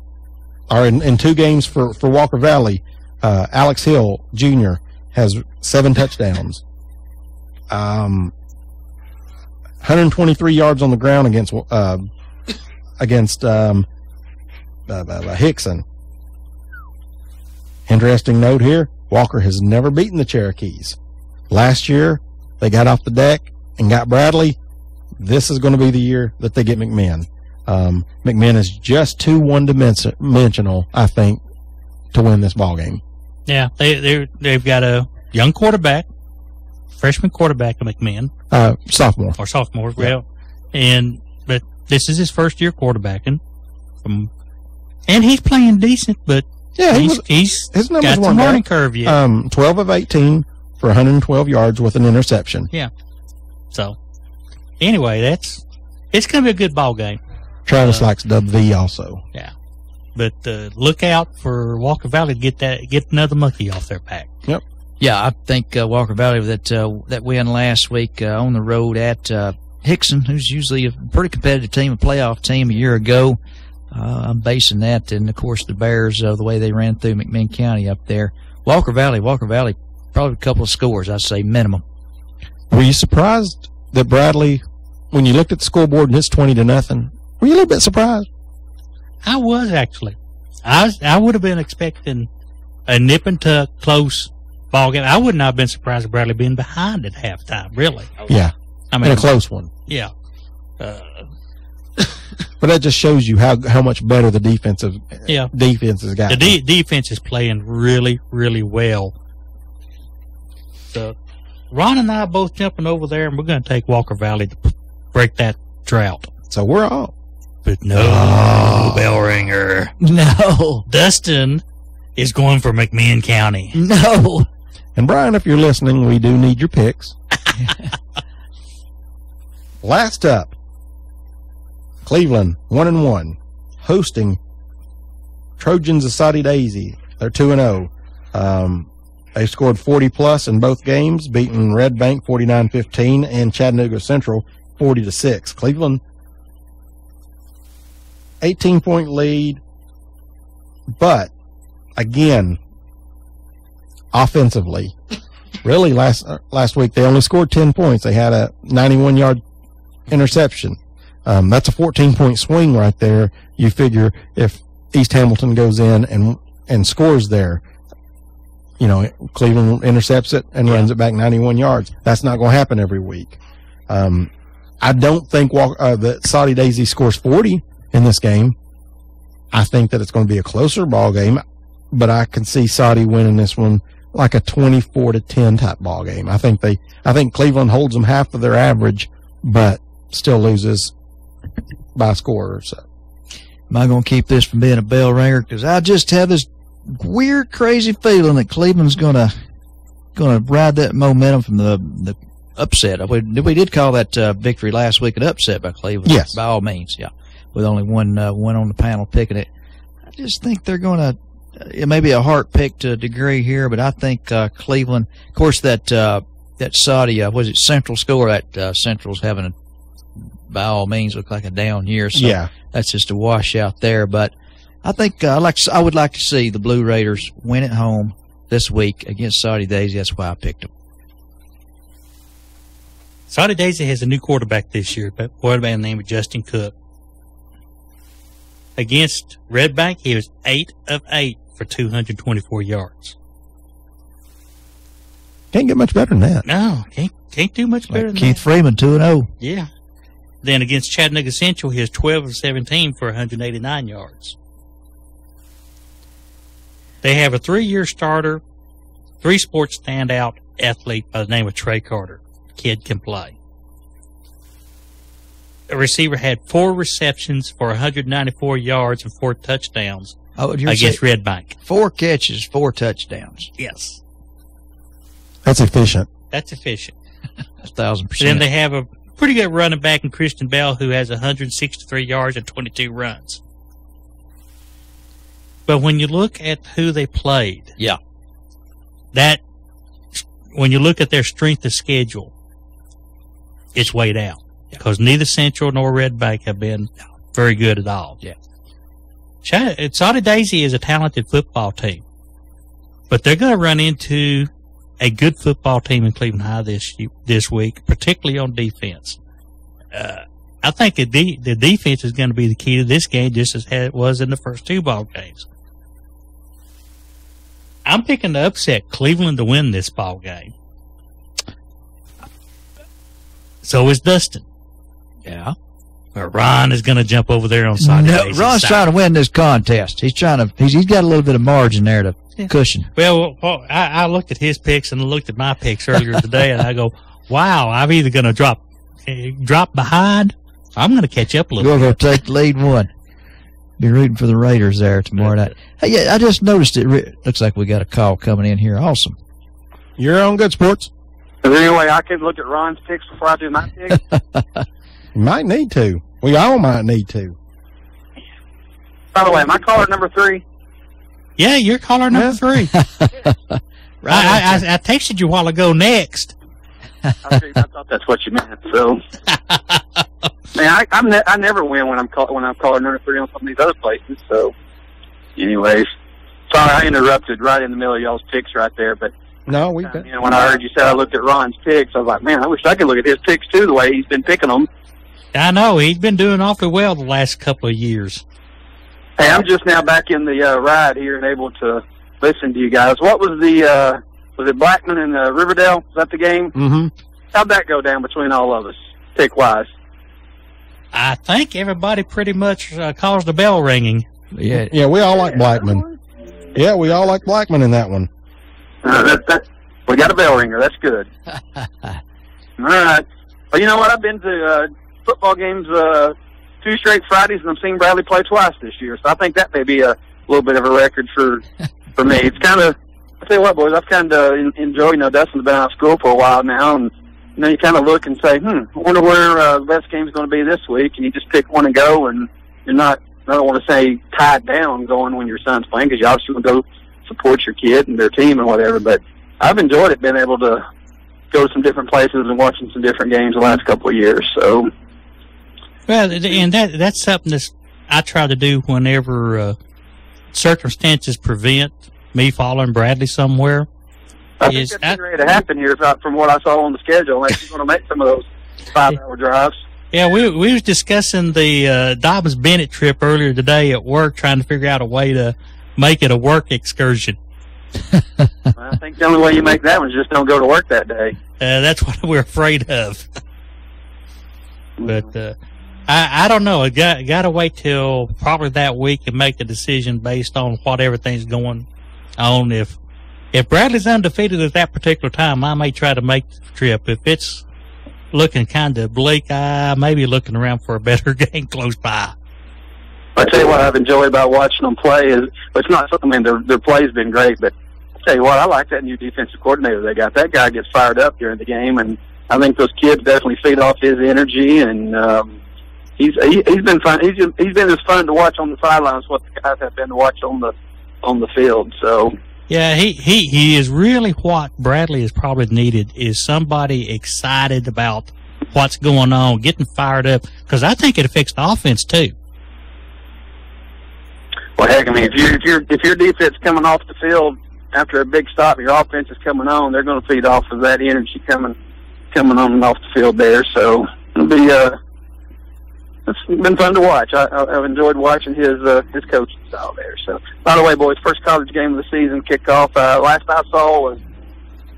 B: in 2 games for Walker Valley, Alex Hill Jr. has 7 touchdowns. 123 yards on the ground against Hickson. Interesting note here, Walker has never beaten the Cherokees. Last year, they got off the deck and got Bradley. This is going to be the year that they get McMinn. McMinn is just too one-dimensional, I think, to win this ball game.
C: Yeah, they've got a young quarterback, freshman quarterback of McMinn.
B: Sophomore.
C: Or sophomore,
B: yeah.
C: Well. But this is his first year quarterbacking. And he's playing decent, but
B: yeah,
C: he's
B: his numbers
C: got some learning curve yet.
B: 12 of 18 for 112 yards with an interception.
C: Yeah. So, anyway, it's going to be a good ball game.
B: Travis likes W also.
C: Yeah. But look out for Walker Valley to get another monkey off their back.
B: Yep.
D: Yeah, I think Walker Valley that win last week on the road at Hickson, who's usually a pretty competitive team, a playoff team a year ago. I'm basing that, and of course the Bears, the way they ran through McMinn County up there. Walker Valley, probably a couple of scores, I'd say minimum.
B: Were you surprised that Bradley, when you looked at the scoreboard and it's 20-0, were you a little bit surprised?
C: I was actually. I would have been expecting a nip and tuck close ball game. I would not have been surprised if Bradley being behind at halftime. Really?
B: Yeah.
C: I mean,
B: a close one.
C: Yeah.
B: But that just shows you how much better the defense has got.
C: The defense is playing really, really well. So Ron and I are both jumping over there, and we're going to take Walker Valley to break that drought.
B: So we're all.
C: But no, bell ringer.
D: No.
C: Dustin is going for McMinn County.
D: No.
B: And Brian, if you're listening, we do need your picks. Last up, Cleveland 1-1, hosting Trojans of Soddy Daisy. They're 2-0. They scored 40 plus in both games, beating Red Bank 49-15 and Chattanooga Central 40-6. Cleveland 18-point lead, but again, offensively, really last week they only scored 10 points. They had a 91-yard interception. That's a 14-point swing right there. You figure if East Hamilton goes in and scores there, Cleveland intercepts it and runs it back 91 yards. That's not going to happen every week. I don't think that Soddy Daisy scores 40 in this game. I think that it's going to be a closer ball game, but I can see Soddy winning this one like a 24-10 type ball game. I think Cleveland holds them half of their average, but still loses by a score or so.
D: Am I going to keep this from being a bell ringer? Because I just have this weird, crazy feeling that Cleveland's going to ride that momentum from the upset. We did call that victory last week an upset by Cleveland.
B: Yes,
D: by all means, yeah. With only one on the panel picking it, I just think they're going to. It may be a heart pick to a degree here, but I think Cleveland. Of course, that Soddy was it Central score? That Central's having a by all means look like a down year. So
B: Yeah.
D: that's just a washout there. But I think I would like to see the Blue Raiders win at home this week against Saudi Daisy. That's why I picked them.
C: Saudi Daisy has a new quarterback this year, but quarterback named Justin Cook. Against Red Bank, he was 8 of 8 for 224 yards.
B: Can't get much better than that.
C: No, can't do much better
D: Like
C: than
D: Keith
C: that.
D: Freeman, 2-0.
C: Yeah. Then against Chattanooga Central, he was 12 of 17 for 189 yards. They have a 3-year starter, 3-sport standout athlete by the name of Trey Carter. Kid can play. A receiver had 4 receptions for 194 yards and 4 touchdowns
D: Oh, you're
C: against
D: saying
C: Red Bank.
D: 4 catches, 4 touchdowns.
C: Yes.
B: That's efficient.
C: That's efficient.
D: That's 1,000%.
C: Then they have a pretty good running back in Christian Bell who has 163 yards and 22 runs. But when you look at who they played,
D: Yeah.
C: that when you look at their strength of schedule, it's way down because neither Central nor Red Bank have been very good at all.
D: Yeah.
C: Saudi Daisy is a talented football team, but they're going to run into a good football team in Cleveland High this week, particularly on defense. I think the defense is going to be the key to this game, just as it was in the first 2 ball games. I'm picking to upset Cleveland to win this ball game. So is Dustin.
D: Yeah.
C: But Ron is going to jump over there on Saudi
D: No,
C: Daisy's
D: Ron's
C: side.
D: trying to win this contest. He's got a little bit of margin there to cushion.
C: Well, I looked at his picks and looked at my picks earlier today, and I go, "Wow, I'm either going to drop behind. Or I'm going to catch up a little."
D: You're going to take the lead one. Be rooting for the Raiders there tomorrow night. Hey, yeah, I just noticed it. Looks like we got a call coming in here. Awesome.
B: You're on Good Sports.
A: Is there any way I could look at Ron's picks before I do my picks?
B: You might need to. We all might need to.
A: By the way, am I caller number 3?
C: Yeah, you're caller number 3. I texted you a while ago. Next.
A: I thought that's what you meant. So, man, I never win when I'm caller number 3 on some of these other places. So, anyways, sorry I interrupted right in the middle of y'all's picks right there. But
B: No, we.
A: when I heard you say I looked at Ron's picks, I was like, man, I wish I could look at his picks too, the way he's been picking them.
C: I know he's been doing awfully well the last couple of years.
A: Hey, I'm just now back in the ride here and able to listen to you guys. What was was it Blackman and Riverdale? Was that the game?
B: Mm-hmm.
A: How'd that go down between all of us, pick-wise?
C: I think everybody pretty much calls the bell ringing.
D: Yeah.
B: Yeah, we all like Blackman. Yeah, we all like Blackman in that one.
A: We got a bell ringer. That's good. All right. Well, you know what? I've been to football games 2 straight Fridays, and I've seen Bradley play twice this year. So I think that may be a little bit of a record for me. It's kind of, I tell you what, boys, I've kind of enjoyed. Dustin's been out of school for a while now, and you kind of look and say, I wonder where the best game's going to be this week, and you just pick one and go, and you're not, I don't want to say tied down going when your son's playing, because you obviously want to go support your kid and their team and whatever. But I've enjoyed it, being able to go to some different places and watching some different games the last couple of years. So.
C: Well, and that's something that I try to do whenever circumstances prevent me following Bradley somewhere.
A: I think that's getting ready to happen here from what I saw on the schedule. Like he's going to make some of those 5-hour drives.
C: Yeah, we was discussing the Dobbins Bennett trip earlier today at work, trying to figure out a way to make it a work excursion.
A: I think the only way you make that one is just don't go to work that day.
C: That's what we're afraid of. But I don't know. I got to wait till probably that week and make the decision based on what everything's going on. If Bradley's undefeated at that particular time, I may try to make the trip. If it's looking kind of bleak, I may be looking around for a better game close by.
A: I tell you what I've enjoyed about watching them play is, it's not something, I mean, their play's been great, but I tell you what, I like that new defensive coordinator they got. That guy gets fired up during the game, and I think those kids definitely feed off his energy, and he's been fun. He's been as fun to watch on the sidelines as what the guys have been to watch on the field. So
C: yeah, he is really what Bradley has probably needed is somebody excited about what's going on, getting fired up, because I think it affects the offense too.
A: Well, heck, I mean, if your defense coming off the field after a big stop, your offense is coming on, they're going to feed off of that energy coming on and off the field there. So it'll be it's been fun to watch. I've enjoyed watching his coaching style there. So, by the way, boys, first college game of the season kickoff. Last I saw was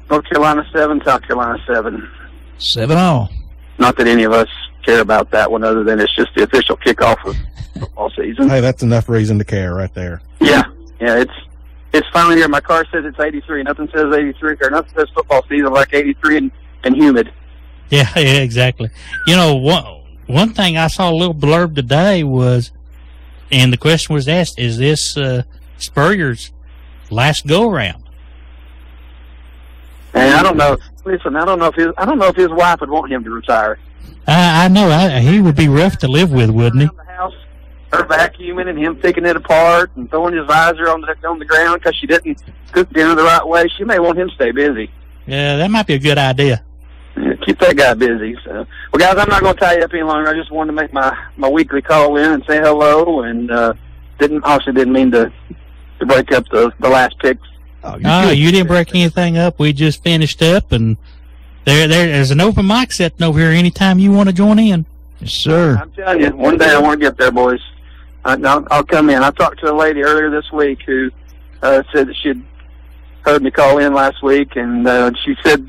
A: North Carolina 7, South Carolina 7.
D: 7-0.
A: Not that any of us care about that one, other than it's just the official kickoff of football season.
B: Hey, that's enough reason to care right there.
A: Yeah, it's finally here. My car says it's 83. Nothing says 83 or nothing says football season like 83 and humid.
C: Yeah, exactly. You know, one thing I saw a little blurb today was, and the question was asked, is this Spurrier's last go around?
A: And I don't know. Listen, I don't know if his wife would want him to retire.
C: I know. He would be rough to live with, wouldn't he?
A: Around the house, her vacuuming and him picking it apart and throwing his visor on the ground because she didn't cook dinner the right way. She may want him to stay busy.
C: Yeah, that might be a good idea.
A: Yeah, keep that guy busy. So, well, guys, I'm not going to tie you up any longer. I just wanted to make my weekly call in and say hello, and didn't mean to break up the last picks.
C: Oh, you didn't break anything up. We just finished up, and there's an open mic setting over here anytime you want to join in.
D: Yes, sir.
A: I'm telling you, one day I want to get there, boys. I'll come in. I talked to a lady earlier this week who said that she'd heard me call in last week, and she said,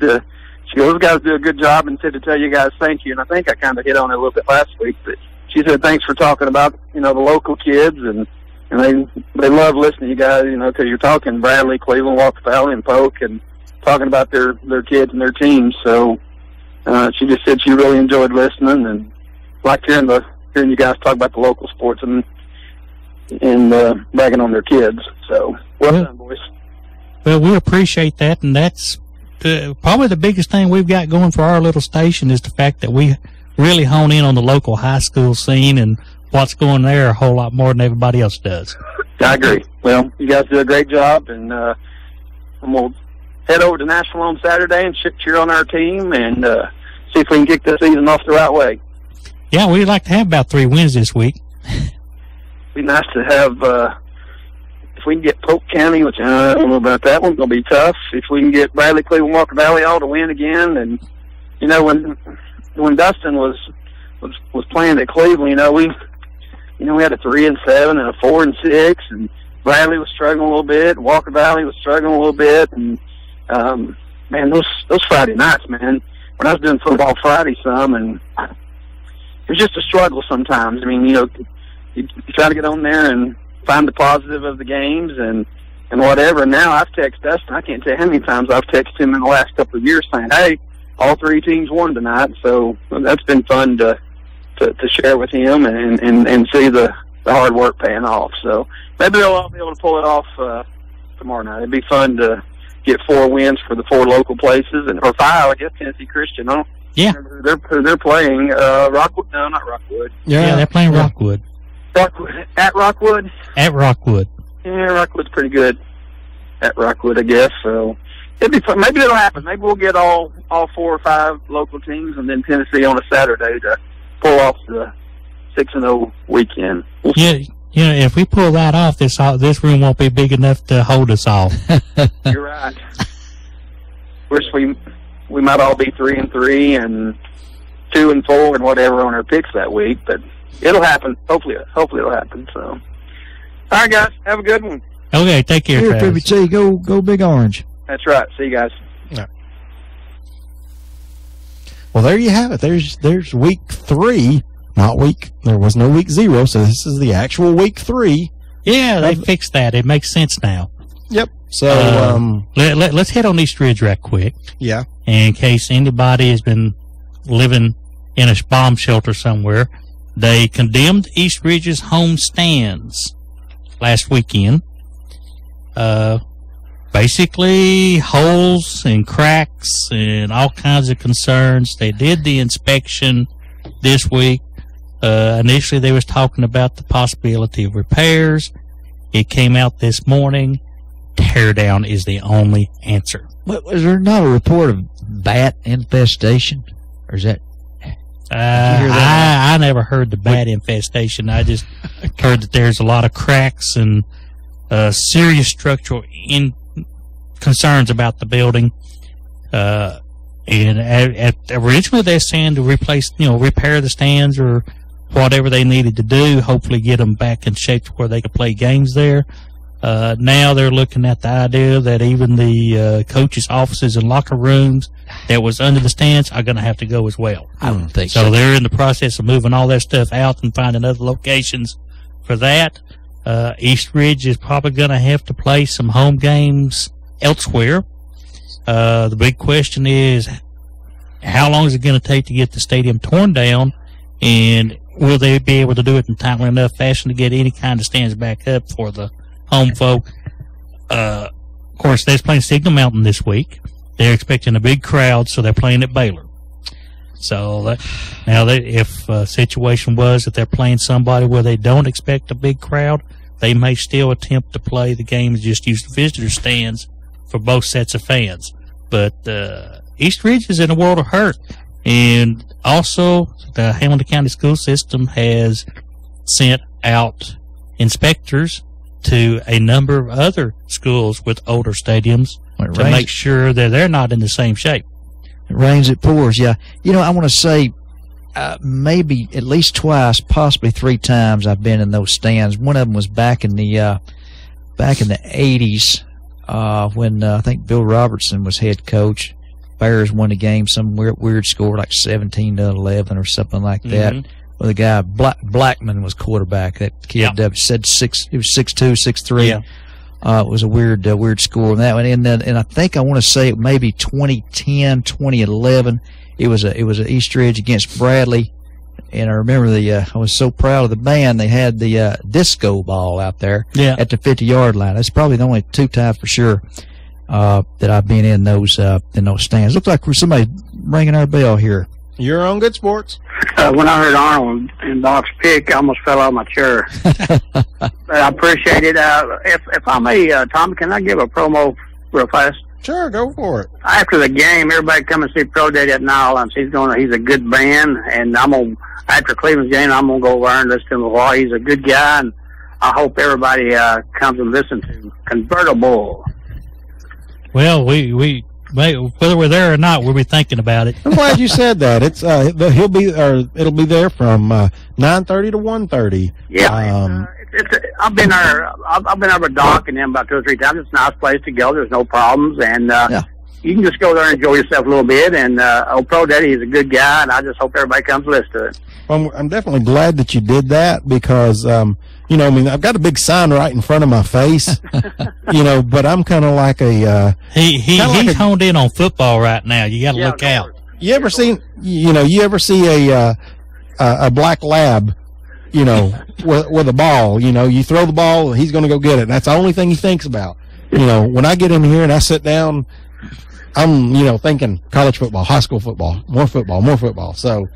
A: she goes, "Those guys do a good job," and said to tell you guys thank you. And I think I kind of hit on it a little bit last week, but she said thanks for talking about, the local kids, and they love listening to you guys, because you're talking Bradley, Cleveland, Walker Valley, and Polk, and talking about their kids and their teams. So she just said she really enjoyed listening and liked hearing you guys talk about the local sports and bragging on their kids. So well done, boys.
C: Well, we appreciate that, and that's probably the biggest thing we've got going for our little station is the fact that we really hone in on the local high school scene and what's going there a whole lot more than everybody else does.
A: I agree. Well, you guys do a great job, and we'll head over to Nashville on Saturday and cheer on our team and see if we can kick this season off the right way.
C: Yeah, we'd like to have about 3 wins this week.
A: Be nice to have, if we can get Polk County, which I don't know about that one, it's going to be tough. If we can get Bradley, Cleveland, Walker Valley all to win again, and when Dustin was playing at Cleveland, we had a 3-7 and a 4-6, and Bradley was struggling a little bit, Walker Valley was struggling a little bit, and man, those Friday nights, man, when I was doing football Friday some, and it was just a struggle sometimes. I mean, you try to get on there and find the positive of the games and whatever. Now I've texted Dustin. I can't tell you how many times I've texted him in the last couple of years saying, "Hey, all 3 teams won tonight." So that's been fun to share with him and see the hard work paying off. So maybe they'll all be able to pull it off tomorrow night. It'd be fun to get 4 wins for the 4 local places, or 5, I guess. Tennessee Christian, huh?
C: Yeah.
A: They're playing Rockwood. No, not Rockwood.
C: Yeah, they're playing Rockwood.
A: Rockwood. At Rockwood?
C: At Rockwood.
A: Yeah, Rockwood's pretty good at Rockwood, I guess. So it'd be fun. Maybe it'll happen. Maybe we'll get all 4 or 5 local teams, and then Tennessee on a Saturday to pull off the 6-0 weekend.
C: Yeah, if we pull that off, this room won't be big enough to hold us all.
A: You're right. Wish we might all be 3-3 and 2-4 and whatever on our picks that week, but it'll happen. Hopefully it'll happen. So, all right, guys, have a good one.
C: Okay, take care.
D: Here, PBT, go Big Orange.
A: That's right. See you guys.
B: Yeah. Well, there you have it. There's week 3. There was no week 0, so this is the actual week 3.
C: Yeah, they fixed that. It makes sense now.
B: Yep. So
C: let's hit on East Ridge right quick.
B: Yeah.
C: In case anybody has been living in a bomb shelter somewhere, they condemned East Ridge's home stands last weekend. Basically, holes and cracks and all kinds of concerns. They did the inspection this week. Initially, they was talking about the possibility of repairs. It came out this morning. Tear down is the only answer.
D: Was there not a report of bat infestation? Or is that...
C: I never heard the bat infestation. I just heard that there's a lot of cracks and serious structural concerns about the building. And originally they're saying to repair the stands or whatever they needed to do, hopefully get them back in shape to where they could play games there. Now they're looking at the idea that even the coaches' offices and locker rooms that was under the stands are going to have to go as well.
D: I don't think so.
C: So they're in the process of moving all that stuff out and finding other locations for that. East Ridge is probably going to have to play some home games elsewhere. The big question is, how long is it going to take to get the stadium torn down, and will they be able to do it in timely enough fashion to get any kind of stands back up for the home folk? Of course, they're playing Signal Mountain this week. They're expecting a big crowd, so they're playing at Baylor. So if a situation was that they're playing somebody where they don't expect a big crowd, they may still attempt to play the game and just use the visitor stands for both sets of fans. But East Ridge is in a world of hurt. And also, the Hamilton County school system has sent out inspectors to a number of other schools with older stadiums to make sure that they're not in the same shape.
D: It rains, it pours, yeah. I want to say maybe at least twice, possibly 3 times I've been in those stands. One of them was back in the 80s when I think Bill Robertson was head coach. Bears won the game, some weird score like 17-11 or something like that. Well, the guy Blackman was quarterback. That kid said he was 6'2", 6'3".
C: Yeah.
D: It was a weird score on that one. And I think I want to say maybe 2010, 2011. It was a East Ridge against Bradley, and I remember I was so proud of the band. They had the disco ball out there at the 50-yard line. That's probably the only 2 times for sure that I've been in those stands. Looks like somebody ringing our bell here.
B: You're on Good Sports.
E: When I heard Arnold and Doc's pick, I almost fell out of my chair. But I appreciate it. If I may, Tom, can I give a promo real fast?
B: Sure, go for it.
E: After the game, everybody come and see Pro Daddy at Nylons. He's a good band, and after Cleveland's game, I'm gonna go over and listen to him a while. He's a good guy, and I hope everybody comes and listen to Convertible.
C: Well, we whether we're there or not, we'll be thinking about it.
B: I'm glad you said that. It's it'll be there from 9:30 to 1:30.
E: Yeah, I've been there. I've been over Doc and them about 2 or 3 times. It's a nice place to go. There's no problems, and you can just go there and enjoy yourself a little bit. And old Pro Daddy is a good guy, and I just hope everybody comes to listen to it.
B: Well, I'm definitely glad that you did that because I've got a big sign right in front of my face, but I'm kind of like a
C: he's honed in on football right now. You got to look out.
B: You ever see a black lab, with a ball, you throw the ball, he's going to go get it. And that's the only thing he thinks about. When I get in here and I sit down, I'm, thinking college football, high school football, more football, more football. So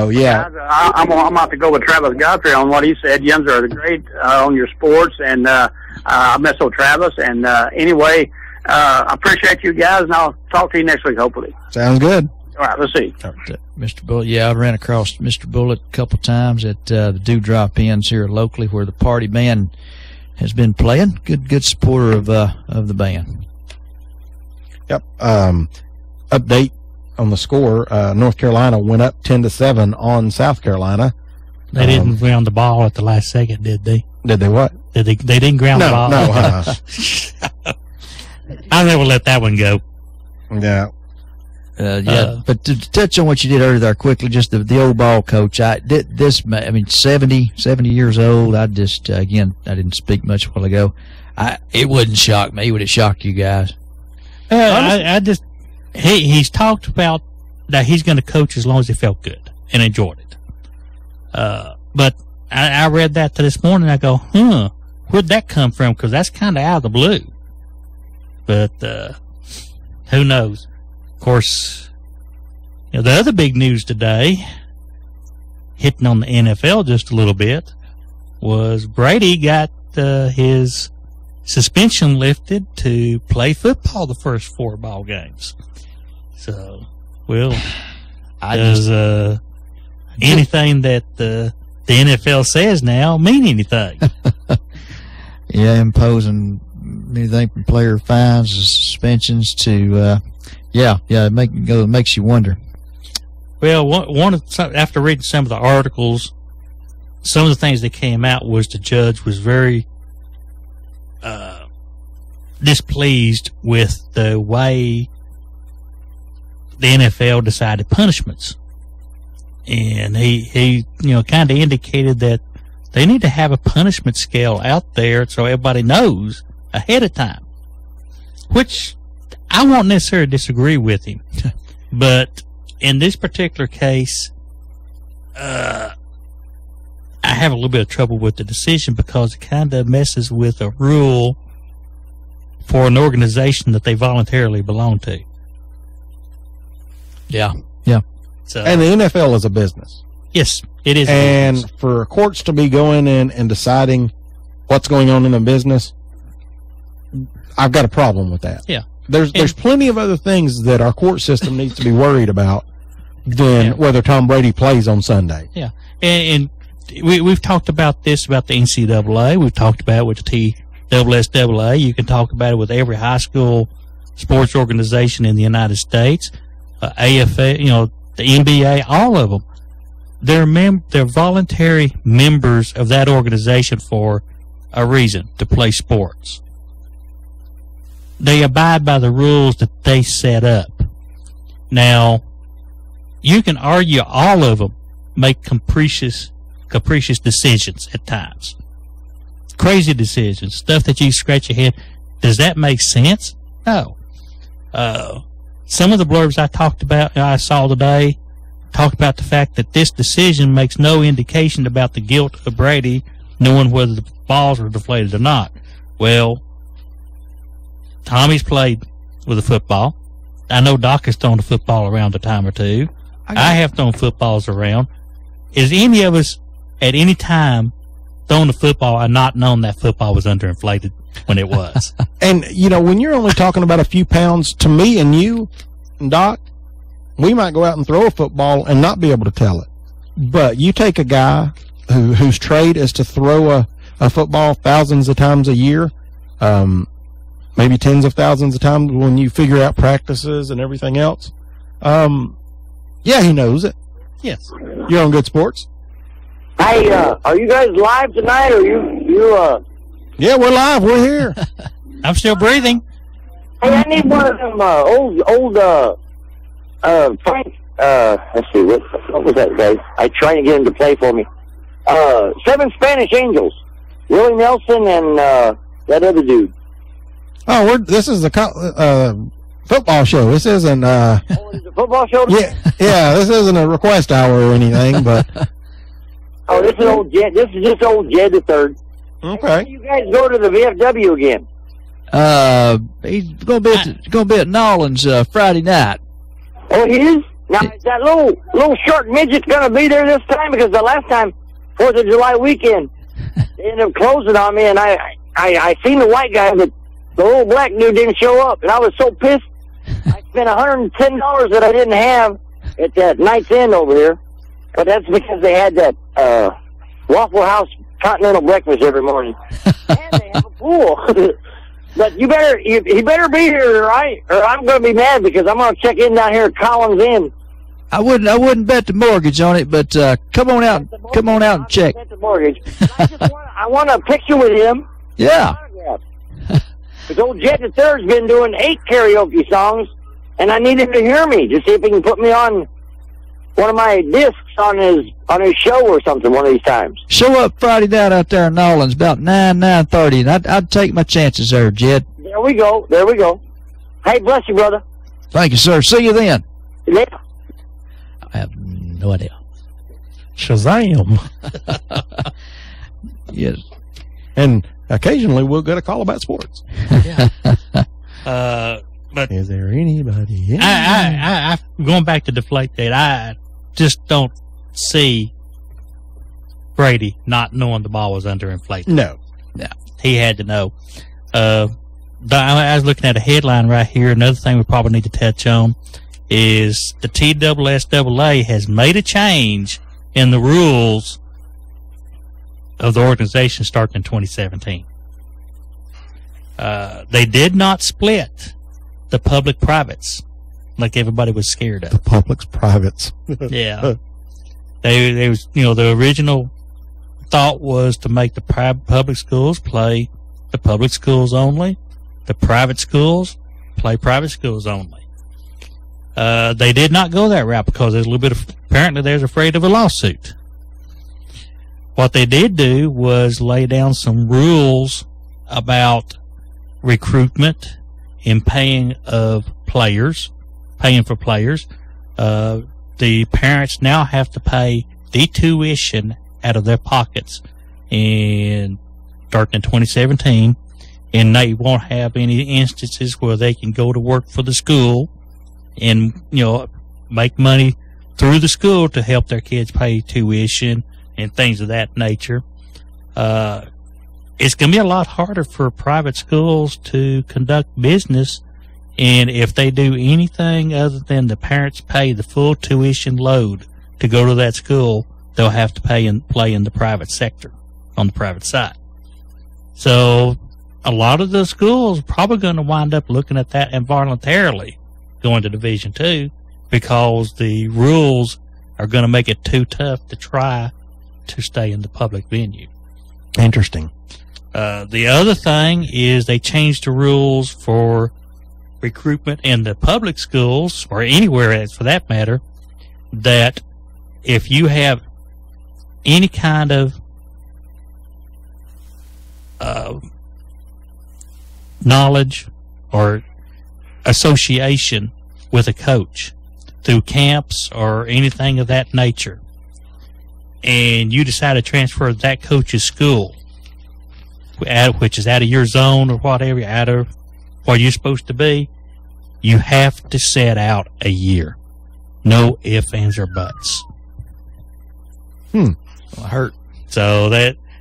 B: yeah.
E: I'm about to go with Travis Godfrey on what he said. Yums are great on your sports, and I miss old Travis. And anyway, I appreciate you guys, and I'll talk to you next week, hopefully.
B: Sounds good.
E: All right, let's see.
D: Mr. Bullitt, I ran across Mr. Bullitt a couple times at the Dewdrop Inns here locally where the party band has been playing. Good supporter of the band.
B: Yep. Update on the score. North Carolina went up 10-7 on South Carolina.
C: They didn't ground the ball at the last second, did they?
B: Did they what?
C: They didn't ground the ball?
B: No.
C: I'll never let that one go.
B: Yeah.
D: But to touch on what you did earlier there quickly, just the old ball coach, 70 years old. I didn't speak much a while ago. It wouldn't shock me. Would it shock you guys?
C: He's talked about that he's going to coach as long as he felt good and enjoyed it. But I read that this morning. I go, where'd that come from? Because that's kind of out of the blue. But who knows? Of course, the other big news today, hitting on the NFL just a little bit, was Brady got his suspension lifted to play football the first 4 ball games. So, does anything that the NFL says now mean anything.
D: Yeah, imposing anything from player fines to suspensions to, it makes you wonder.
C: Well, after reading some of the articles, some of the things that came out was the judge was very displeased with the way the NFL decided punishments. And he kind of indicated that they need to have a punishment scale out there so everybody knows ahead of time. Which I won't necessarily disagree with him. But in this particular case, I have a little bit of trouble with the decision because it kind of messes with a rule for an organization that they voluntarily belong to.
D: Yeah.
C: So,
B: And the NFL is a business.
C: yes, it is.
B: And for courts to be going in and deciding what's going on in a business, I've got a problem with that.
C: Yeah.
B: There's plenty of other things that our court system needs to be worried about than whether Tom Brady plays on Sunday.
C: Yeah. And we've talked about this, about the NCAA. We've talked about it with the TSSAA. You can talk about it with every high school sports organization in the United States. AFA, the NBA, all of them. They're voluntary members of that organization for a reason, to play sports. They abide by the rules that they set up. Now, you can argue all of them make capricious decisions at times. Crazy decisions, stuff that you scratch your head. Does that make sense? No. Some of the blurbs I saw today, talked about the fact that this decision makes no indication about the guilt of Brady, knowing whether the balls were deflated or not. Well, Tommy's played with a football. I know Doc has thrown a football around a time or two. I have thrown footballs around. Is any of us at any time thrown a football and not known that football was underinflated when it was?
B: And, when you're only talking about a few pounds, to me and you, and Doc, we might go out and throw a football and not be able to tell it. But you take a guy whose trade is to throw a football thousands of times a year, maybe tens of thousands of times when you figure out practices and everything else. Yeah, he knows it.
C: Yes.
B: You're on Good Sports?
F: Hey, are you guys live tonight, or you
B: Yeah, we're live. We're here.
C: I'm still breathing.
F: Hey, I need one of them old Frank. Let's see, what was that guy? I tried to get him to play for me. 7 Spanish Angels, Willie Nelson and that other dude.
B: Oh, this is a football show. This isn't.
F: Oh, it's a football show.
B: Yeah. This isn't a request hour or anything, but.
F: Oh, this is old Jed. This is just old Jed the Third.
B: Okay.
F: Hey, you guys go to the VFW again?
D: He's gonna be at Nolans Friday night.
F: Oh, he is? Now, is that little short midget going to be there this time? Because the last time, 4th of July weekend, they ended up closing on me, and I seen the white guy, but the little black dude didn't show up, and I was so pissed. I spent $110 that I didn't have at that Night's End over here, but that's because they had that Waffle House continental breakfast every morning, and they have a pool. But he better be here, right? Or I'm going to be mad because I'm going to check in down here at Collins Inn.
D: I wouldn't bet the mortgage on it, but come on out and check.
F: Bet the mortgage. I want a picture with him.
D: Yeah.
F: Because old Jet the Third's been doing 8 karaoke songs, and I need him to hear me to see if he can put me on one of my discs on his show or something one of these times.
D: Show up Friday night out there in Nolans about 9:30, and I'd take my chances there, Jed.
F: There we go. Hey, bless you, brother.
D: Thank you, sir. See you then.
F: Yeah.
D: I have no idea.
B: Shazam.
D: Yes.
B: And occasionally we'll get a call about sports.
C: Yeah. But
B: is there anybody?
C: I going back to Deflategate, I just don't see Brady not knowing the ball was underinflated.
B: No.
C: He had to know. I was looking at a headline right here. Another thing we probably need to touch on is the TSSAA has made a change in the rules of the organization starting in 2017. They did not split the public-privates like everybody was scared of.
B: The public's privates.
C: Yeah. They was, the original thought was to make the public schools play the public schools only, the private schools play private schools only. They did not go that route because there's a little bit of, apparently they're afraid of a lawsuit. What they did do was lay down some rules about recruitment and paying for players. The parents now have to pay the tuition out of their pockets and starting in 2017, and they won't have any instances where they can go to work for the school and, make money through the school to help their kids pay tuition and things of that nature. It's going to be a lot harder for private schools to conduct business, and if they do anything other than the parents pay the full tuition load to go to that school, they'll have to pay and play in the private sector on the private side. So a lot of the schools are probably going to wind up looking at that involuntarily going to Division II because the rules are going to make it too tough to try to stay in the public venue.
B: Interesting.
C: The other thing is they changed the rules for recruitment in the public schools, or anywhere else for that matter, that if you have any kind of knowledge or association with a coach through camps or anything of that nature, and you decide to transfer to that coach's school, which is out of your zone or whatever, out of where you're supposed to be, you have to set out a year. No ifs, ands, or buts.
B: Well, I hurt.
C: So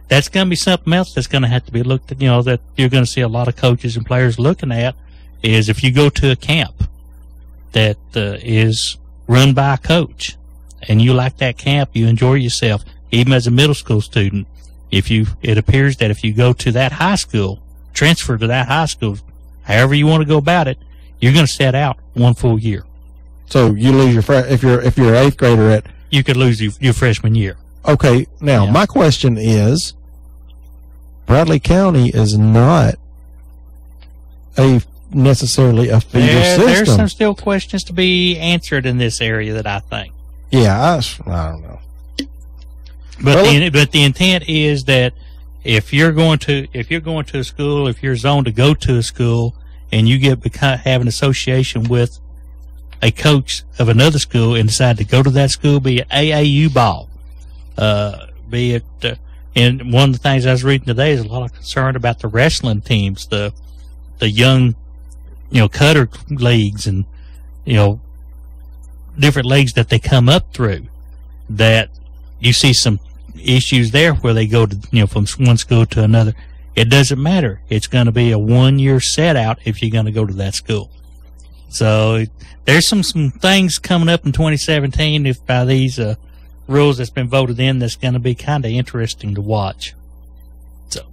C: that's going to be something else that's going to have to be looked at, that you're going to see a lot of coaches and players looking at, is if you go to a camp that is run by a coach and you like that camp, you enjoy yourself, even as a middle school student, it appears that if you go to that high school, transfer to that high school, however you want to go about it, you're going to set out one full year.
B: So you lose your if you're an eighth grader
C: you could lose your freshman year.
B: Okay, now my question is, Bradley County is not necessarily a feeder system.
C: There's some still questions to be answered in this area that I think.
B: Yeah, I don't know.
C: But the intent is that if you're going to a school, if you're zoned to go to a school, and you have an association with a coach of another school and decide to go to that school, be it AAU ball, be it, and one of the things I was reading today is a lot of concern about the wrestling teams, the young, cutter leagues and, different leagues that they come up through, that you see some issues there where they go to, from one school to another. It doesn't matter. It's going to be a 1 year set out if you're going to go to that school. So there's some things coming up in 2017 if by these rules that's been voted in that's going to be kind of interesting to watch. So,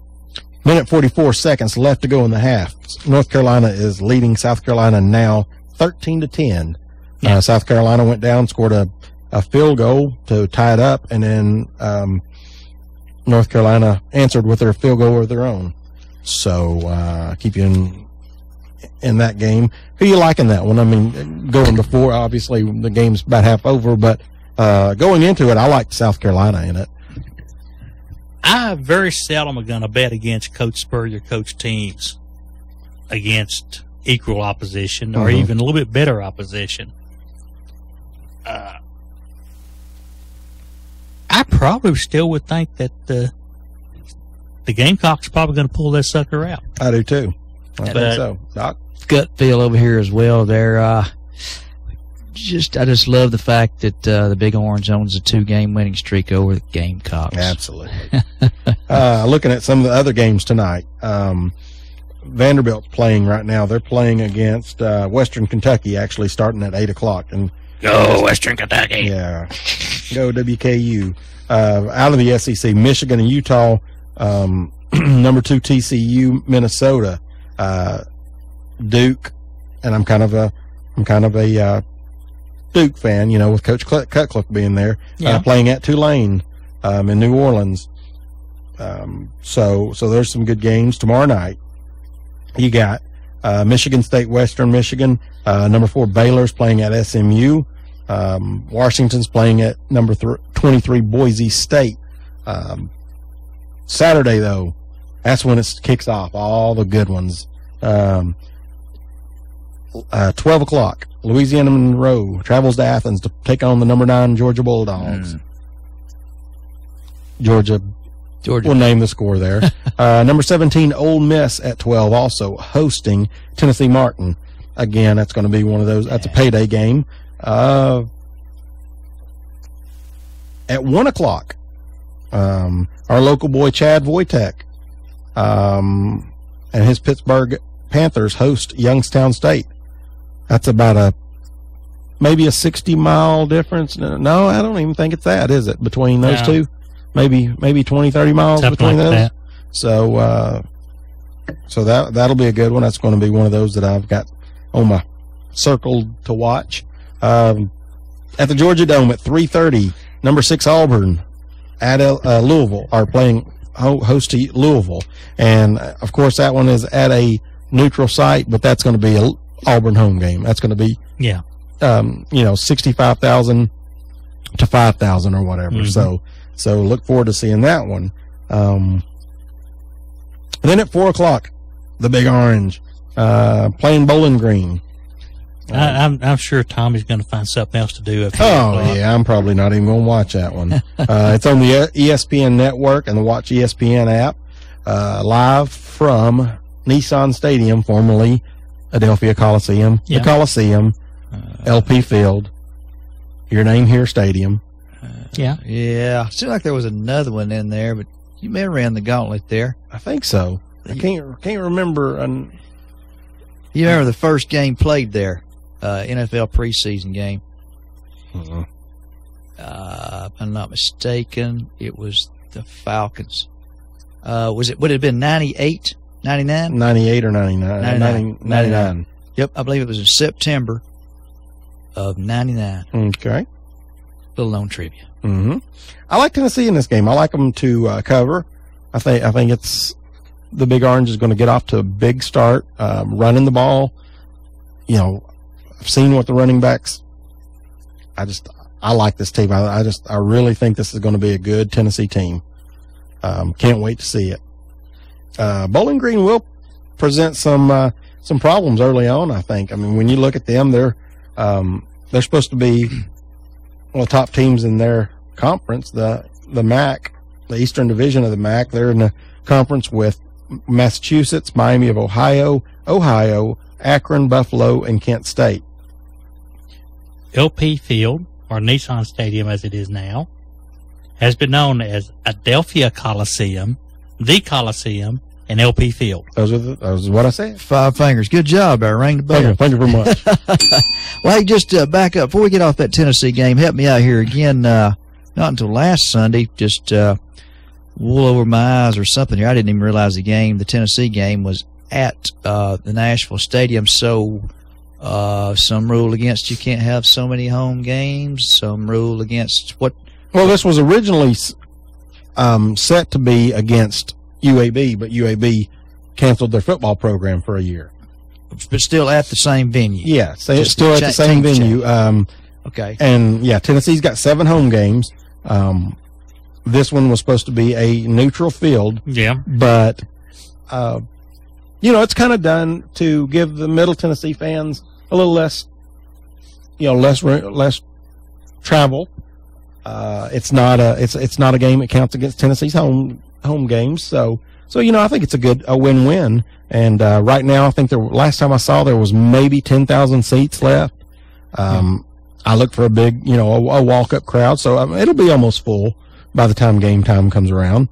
B: minute 44 seconds left to go in the half. North Carolina is leading South Carolina now 13-10.
C: Yeah.
B: South Carolina went down, scored a field goal to tie it up, and then North Carolina answered with their field goal of their own. So keep you in that game. Who you like in that one? I mean, going before, obviously the game's about half over, but going into it, I like South Carolina in it.
C: I very seldom am going to bet against Coach Spurrier coach teams against equal opposition or even a little bit better opposition. I probably still would think that the Gamecocks are probably going to pull that sucker out.
B: I do too. I think so. Doc?
D: Gut feel over here as well. I just love the fact that the Big Orange owns a 2-game winning streak over the Gamecocks.
B: Absolutely. Looking at some of the other games tonight, Vanderbilt's playing right now. They're playing against Western Kentucky, actually starting at 8 o'clock. And
C: Go Western Kentucky.
B: Yeah. Go WKU. Out of the SEC, Michigan and Utah. Number 2 TCU, Minnesota, Duke, and I'm kind of a Duke fan, with Coach Cutcliffe being there, playing at Tulane in New Orleans. So there's some good games tomorrow night. You got Michigan State, Western Michigan. Number 4 Baylor's playing at SMU. Washington's playing at number 23 Boise State. Saturday, though, that's when it kicks off, all the good ones. 12 o'clock, Louisiana Monroe travels to Athens to take on the number 9 Georgia Bulldogs. Georgia. We'll name the score there. Number 17, Ole Miss at 12, also hosting Tennessee Martin. Again, that's going to be one of those. That's a payday game. At 1 o'clock, our local boy Chad Wojtek and his Pittsburgh Panthers host Youngstown State. That's about maybe a 60-mile difference. No, I don't even think it's that, is it, between those two? Maybe 20, 30 miles
C: something
B: between
C: like
B: those.
C: That.
B: So that'll be a good one. That's going to be one of those that I've got on my circle to watch. At the Georgia Dome at 3:30, number 6 Auburn at Louisville are playing host to Louisville, and of course that one is at a neutral site, but that's going to be a Auburn home game. That's going to be 65,000 to 5,000 or whatever.
C: Mm-hmm.
B: So look forward to seeing that one. And then at 4 o'clock, the Big Orange playing Bowling Green.
C: I'm sure Tommy's going to find something else to do.
B: Yeah, I'm probably not even going to watch that one. It's on the ESPN network and the Watch ESPN app, live from Nissan Stadium, formerly Adelphia Coliseum, the Coliseum, LP Field, Your Name Here Stadium.
D: Yeah. Seemed like there was another one in there, but you may have ran the gauntlet there.
B: I think so. I can't remember.
D: You remember the first game played there, NFL preseason game?
B: Uh-huh.
D: If I'm not mistaken, it was the Falcons. Would it have been 98, 99?
B: 98 or 99? 99.
D: Yep, I believe it was in September of 99.
B: Okay.
D: Little known trivia.
B: Mm-hmm. I like Tennessee in this game. I like them to cover. I think it's the Big Orange is going to get off to a big start, running the ball. I've seen what the running backs. I like this team. I really think this is going to be a good Tennessee team. Can't wait to see it. Bowling Green will present some problems early on, I think. I mean, when you look at them, they're supposed to be one of the top teams in their conference, the MAC, the Eastern Division of the MAC. They're in the conference with Massachusetts, Miami of Ohio, Akron, Buffalo, and Kent State.
C: LP Field, or Nissan Stadium as it is now, has been known as Adelphia Coliseum, the Coliseum, and LP Field.
B: Those is what I said.
D: 5 fingers. Good job. I rang the bell.
B: Thank you very much.
D: Well, hey, just back up. Before we get off that Tennessee game, help me out here again. Not until last Sunday, just wool over my eyes or something here. I didn't even realize the Tennessee game was at the Nashville Stadium. So some rule against you can't have so many home games. Some rule against what?
B: Well, this was originally set to be against UAB, but UAB canceled their football program for a year.
D: But still at the same venue.
B: Yeah, still at the same venue.
D: Okay.
B: And, Tennessee's got 7 home games. This one was supposed to be a neutral field.
C: Yeah.
B: But, it's kind of done to give the Middle Tennessee fans a little less, less travel. It's not a game that counts against Tennessee's home games. So I think it's a win-win. And right now, I think last time I saw there was maybe 10,000 seats left. I look for a big, a walk-up crowd. So it'll be almost full by the time game time comes around.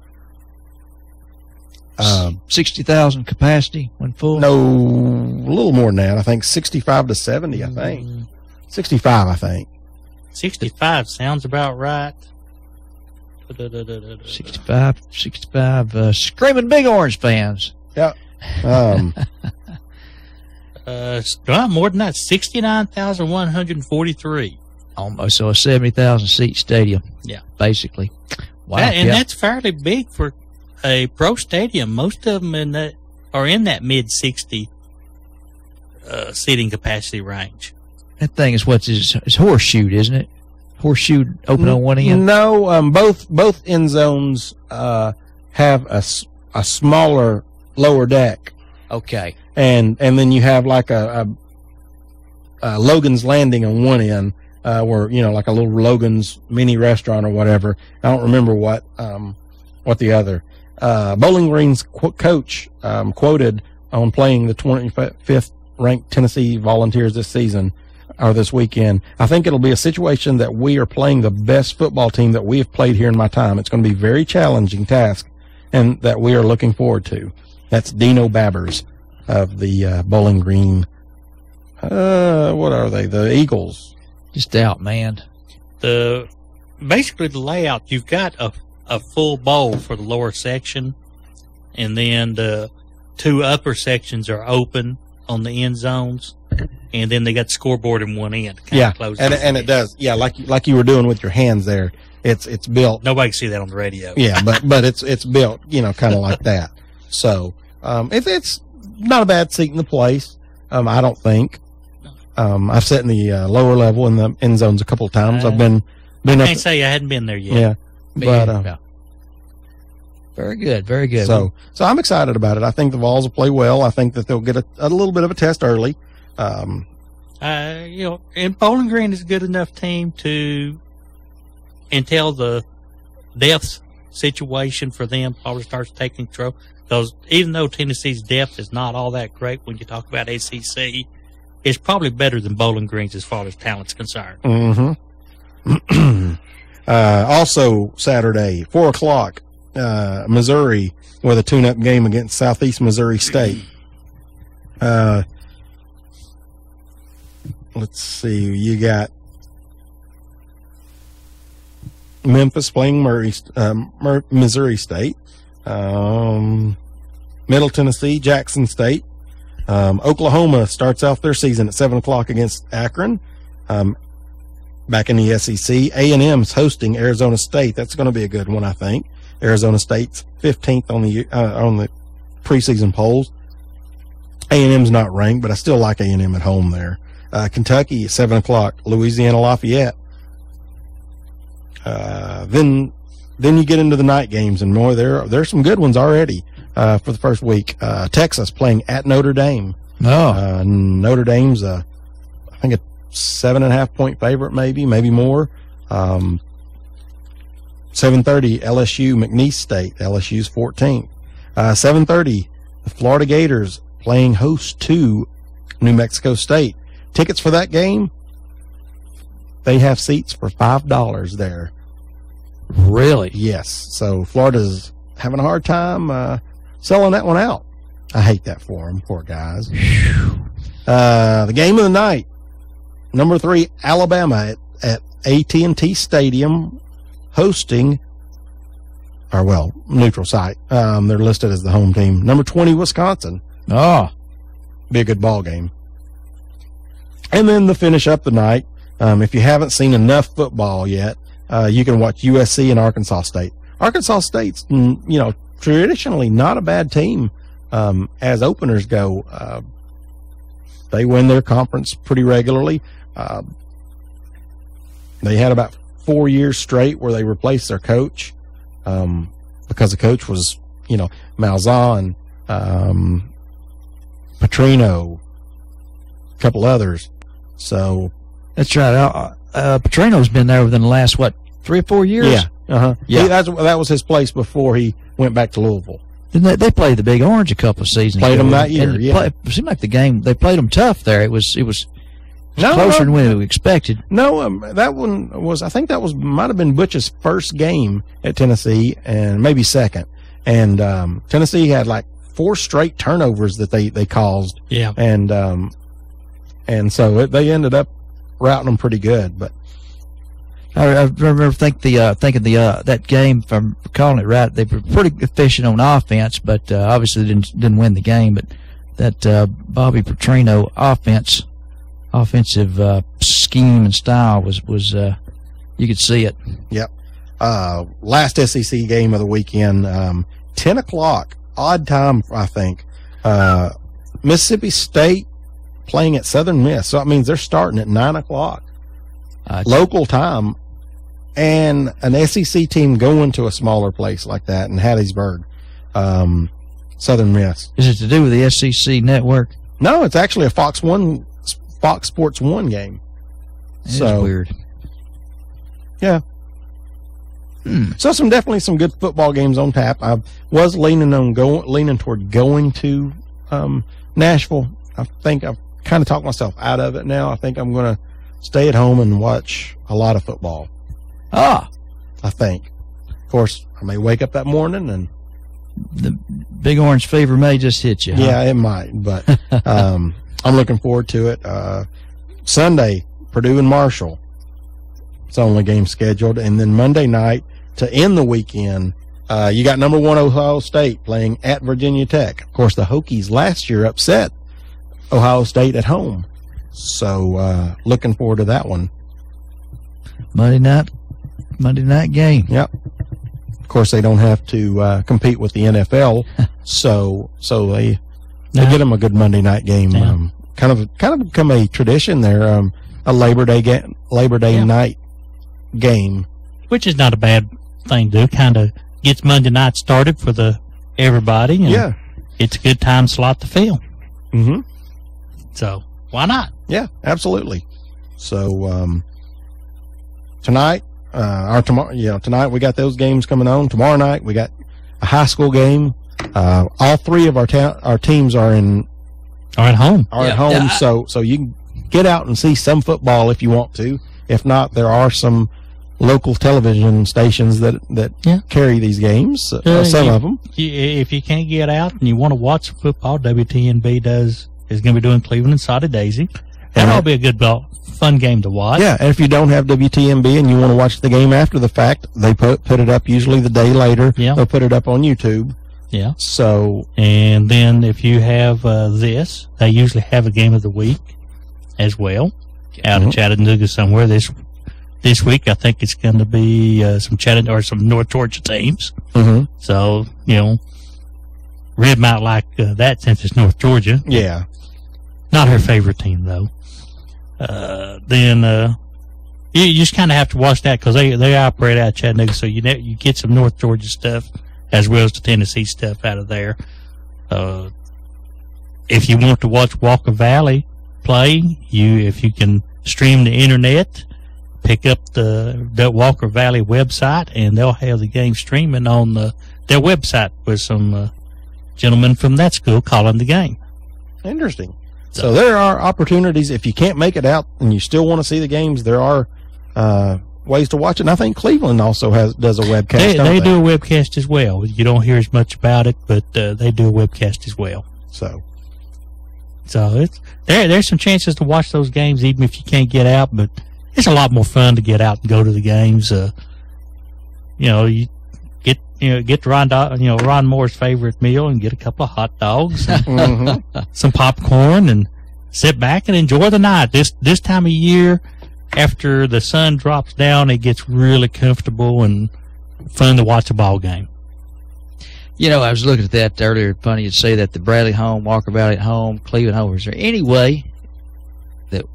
D: 60,000 capacity when full?
B: No, a little more than that. I think 65 to 70. I think 65. I think.
C: 65 sounds about right.
D: 65, Screaming Big Orange fans.
B: Yeah.
C: More than that, 69,143.
D: Almost, so a 70,000 seat stadium.
C: Yeah.
D: Basically. Wow.
C: That's fairly big for a pro stadium. Most of them are in that mid 60 seating capacity range.
D: That thing is it's horseshoe, isn't it? Horseshoe open on one end?
B: No, both end zones have a smaller lower deck.
D: Okay.
B: And then you have like a Logan's Landing on one end, where, like a little Logan's mini restaurant or whatever. I don't remember what the other. Bowling Green's coach quoted on playing the 25th ranked Tennessee Volunteers this season, or this weekend. I think it'll be a situation that we are playing the best football team that we have played here in my time. It's going to be a very challenging task, and that we are looking forward to. That's Dino Babbers of the Bowling Green. What are they? The Eagles.
D: Just outmanned.
C: Basically the layout, you've got a full bowl for the lower section, and then the two upper sections are open on the end zones, and then they got the scoreboard in one end.
B: Yeah, and it does. Yeah, like you were doing with your hands there. It's built.
C: Nobody can see that on the radio.
B: Yeah, but it's built, kind of like that. So it's not a bad seat in the place. I don't think. I've sat in the lower level in the end zones a couple of times. I've been
C: I
B: up.
C: can't say I hadn't been there yet.
B: Yeah, but
D: very good, very good.
B: So I'm excited about it. I think the Vols will play well. I think that they'll get a little bit of a test early.
C: And Bowling Green is a good enough team until the depth situation for them probably starts taking control. Because even though Tennessee's depth is not all that great when you talk about SEC, it's probably better than Bowling Green's as far as talent's concerned.
B: Mm-hmm. Also Saturday, 4:00, Missouri with a tune-up game against Southeast Missouri State. Let's see, you got Memphis playing Missouri State, Middle Tennessee, Jackson State. Oklahoma starts off their season at 7:00 against Akron. Back in the SEC, A&M's hosting Arizona State. That's going to be a good one, I think. Arizona State's 15th on the preseason polls. A&M's not ranked, but I still like A&M at home there. Kentucky at 7:00, Louisiana Lafayette. Then you get into the night games and more. There's some good ones already for the first week. Texas playing at Notre Dame. Notre Dame's I think a 7.5 point favorite, maybe more. 7:30 LSU McNeese State. LSU's 14th. 7:30 the Florida Gators playing host to New Mexico State. Tickets for that game, they have seats for $5 there.
D: Really?
B: Yes. So Florida's having a hard time selling that one out. I hate that for them, poor guys. The game of the night, number 3 Alabama at AT&T Stadium, hosting, neutral site. They're listed as the home team. Number 20 Wisconsin. Be a good ball game. And then to finish up the night, if you haven't seen enough football yet, you can watch USC and Arkansas State. Arkansas State's, traditionally not a bad team as openers go. They win their conference pretty regularly. They had about 4 years straight where they replaced their coach because the coach was, Malzahn, Petrino, a couple others. So
D: that's right. Petrino's been there within the last 3 or 4 years.
B: Yeah,
D: Yeah.
B: that was his place before he went back to Louisville.
D: Didn't they played the Big Orange a couple of seasons
B: Played
D: ago.
B: them that year.
D: It seemed like the game they played them tough there. It was closer than we expected.
B: No, that one was. I think that might have been Butch's first game at Tennessee, and maybe second. And Tennessee had like 4 straight turnovers that they caused.
C: Yeah,
B: and so they ended up routing them pretty good. But
D: I remember thinking that game, if I'm calling it right, they were pretty efficient on offense, but obviously didn't win the game. But that Bobby Petrino offensive scheme and style was you could see it.
B: Yep. Last SEC game of the weekend, 10 o'clock, odd time, I think. Mississippi State playing at Southern Miss, so that means they're starting at 9 o'clock local time, and an SEC team going to a smaller place like that in Hattiesburg, Southern Miss.
D: Is it to do with the SEC network?
B: No, it's actually a Fox Sports 1 game.
D: It's weird.
B: Yeah. So definitely some good football games on tap. I was leaning toward going to Nashville. I think I've kind of talked myself out of it now. I think I'm going to stay at home and watch a lot of football. I think. Of course, I may wake up that morning and
D: the big orange fever may just hit you.
B: Yeah, it might, but I'm looking forward to it. Sunday, Purdue and Marshall. It's the only game scheduled. And then Monday night, to end the weekend, you got number 1 Ohio State playing at Virginia Tech. Of course, the Hokies last year upset Ohio State at home. So looking forward to that one.
D: Monday night game.
B: Yep. Of course, they don't have to compete with the NFL, so they get them a good Monday night game.
C: Yeah.
B: Kind of become a tradition there. A Labor Day night game,
C: which is not a bad thing to do. Kind of gets Monday night started for everybody. And it's a good time slot to fill.
B: Mm-hmm.
C: So why not?
B: Yeah, absolutely. So tonight, tonight we got those games coming on. Tomorrow night we got a high school game. All three of our teams are
C: at home.
B: At home. So you can get out and see some football if you want to. If not, there are some local television stations that carry these games. Some of them.
C: If you can't get out and you want to watch some football, WTNB is going to be doing Cleveland and Soddy Daisy. That'll be a good, fun game to watch.
B: Yeah, and if you don't have WTNB and you want to watch the game after the fact, they put it up usually the day later.
C: Yeah.
B: They'll put it up on YouTube.
C: Yeah.
B: So,
C: and then if you have they usually have a game of the week as well out of Chattanooga somewhere. This week, I think it's going to be some Chattanooga or some North Georgia teams.
B: Mm-hmm.
C: So, Red might like that since it's North Georgia.
B: Yeah.
C: Not her favorite team, though. Then you just kind of have to watch that because they operate out of Chattanooga, so you get some North Georgia stuff as well as the Tennessee stuff out of there. If you want to watch Walker Valley play, if you can stream the internet, pick up the Walker Valley website, and they'll have the game streaming on their website with some gentlemen from that school calling the game.
B: Interesting. So there are opportunities. If you can't make it out and you still want to see the games, there are ways to watch it. And I think Cleveland also does a webcast.
C: They do a webcast as well. You don't hear as much about it, but they do a webcast as well. So there's some chances to watch those games even if you can't get out, but it's a lot more fun to get out and go to the games. You get Ron Moore's favorite meal and get a couple of hot dogs, and some popcorn, and sit back and enjoy the night. This time of year, after the sun drops down, it gets really comfortable and fun to watch a ball game.
D: I was looking at that earlier. Funny you'd say that, the Bradley home, Walker Valley at home, Cleveland home. Is there any way that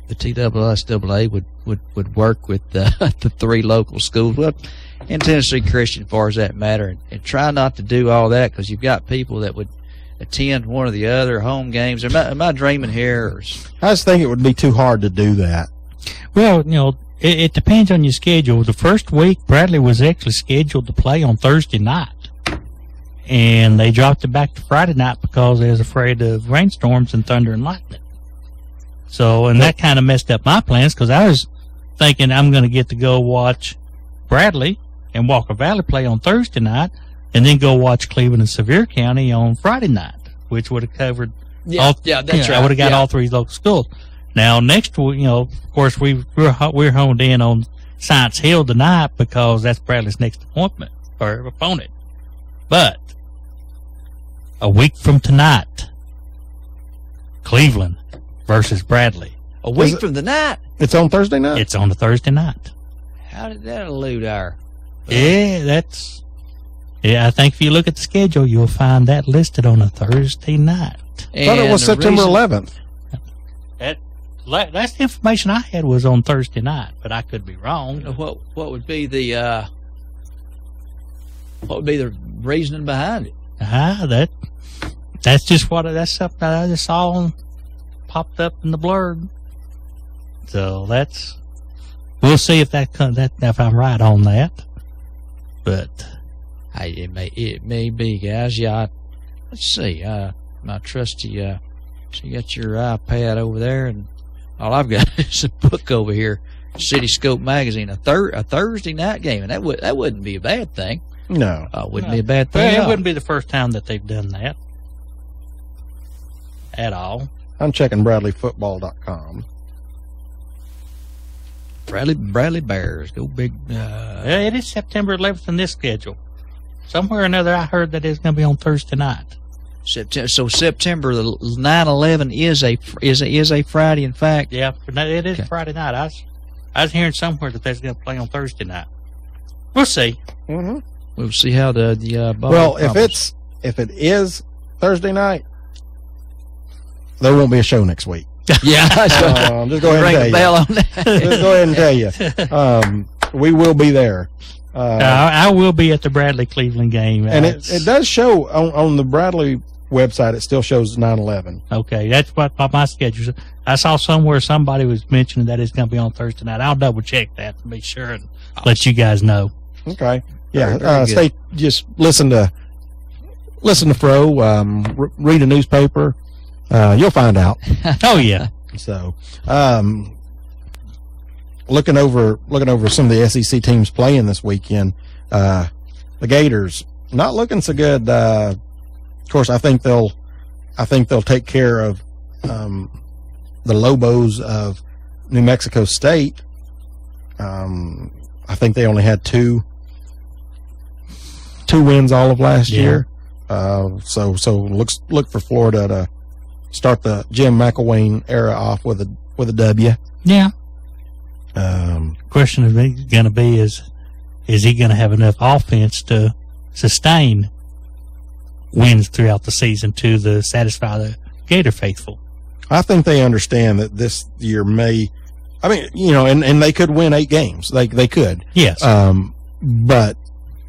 D: the TSSAA would work with the three local schools? Well, in Tennessee Christian, as far as that matter, and try not to do all that, because you've got people that would attend one or the other home games. Am I dreaming here?
B: I just think it would be too hard to do that.
C: Well, it depends on your schedule. The first week, Bradley was actually scheduled to play on Thursday night, and they dropped it back to Friday night because they was afraid of rainstorms and thunder and lightning. So, and that kind of messed up my plans, because I was thinking I'm going to get to go watch Bradley and Walker Valley play on Thursday night, and then go watch Cleveland and Sevier County on Friday night, which would have covered
D: that's right.
C: I would have got all three local schools. Now, next week, of course, we're honed in on Science Hill tonight because that's Bradley's next appointment or opponent. But a week from tonight, Cleveland versus Bradley.
D: A week from the night.
B: It's on Thursday night.
C: It's on a Thursday night.
D: How did that elude our?
C: Yeah, I think if you look at the schedule, you'll find that listed on a Thursday night.
B: I thought it was September 11th.
C: That's the information I had was on Thursday night, but I could be wrong.
D: What would be the reasoning behind it?
C: That's just that's something I just saw popped up in the blurb. So we'll see if if I'm right on that. But
D: Hey, it may be, guys. Yeah, let's see. My trusty, so you got your iPad over there, and all I've got is a book over here, Cityscope magazine, a Thursday night game, and that wouldn't be a bad thing.
B: No,
D: wouldn't be a bad thing.
C: Well, it wouldn't be the first time that they've done that at all.
B: I'm checking BradleyFootball.com.
D: Bradley Bears, go big.
C: It is September 11th in this schedule. Somewhere or another, I heard that it's going to be on Thursday night.
D: September the 9/11 is a Friday. In fact,
C: yeah, it is Friday night. I was hearing somewhere that they're going to play on Thursday night. We'll see.
B: Mm-hmm.
D: We'll see how the
B: well, if it is Thursday night, there won't be a show next week.
D: Yeah,
B: just go ahead and tell you. Just go ahead and tell you. We will be there.
C: I will be at the Bradley Cleveland game,
B: and it does show on the Bradley website. It still shows 9/11.
C: Okay, that's what my schedule. I saw somewhere somebody was mentioning that it's going to be on Thursday night. I'll double check that to be sure and let you guys know.
B: Okay, yeah. Just listen to Fro. Read a newspaper. You'll find out.
C: Oh yeah.
B: So, looking over some of the SEC teams playing this weekend, the Gators not looking so good. Of course, I think they'll take care of the Lobos of New Mexico State. I think they only had two wins all of last year. So look for Florida to start the Jim McElwain era off with a W.
C: Yeah. Question is going to be is he going to have enough offense to sustain wins throughout the season to satisfy the Gator faithful?
B: I think they understand that this year and they could win 8 games. They could.
C: Yes.
B: But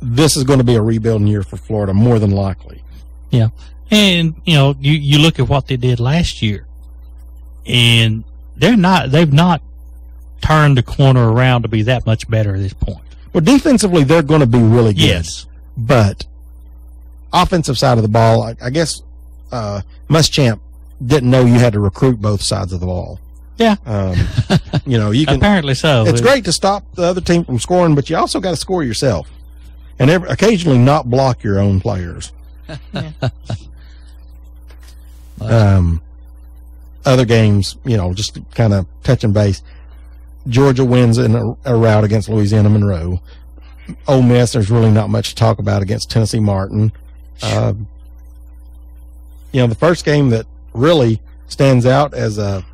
B: this is going to be a rebuilding year for Florida, more than likely.
C: Yeah. And, you look at what they did last year, and they've not turned the corner around to be that much better at this point.
B: Well, defensively, they're going to be really good.
C: Yes.
B: But offensive side of the ball, I guess Muschamp didn't know you had to recruit both sides of the ball.
C: Yeah.
B: You can.
C: Apparently so.
B: It's great to stop the other team from scoring, but you also got to score yourself. And occasionally not block your own players. Other games, just kind of touching base. Georgia wins in a rout against Louisiana Monroe. Ole Miss, there's really not much to talk about against Tennessee Martin. The first game that really stands out as a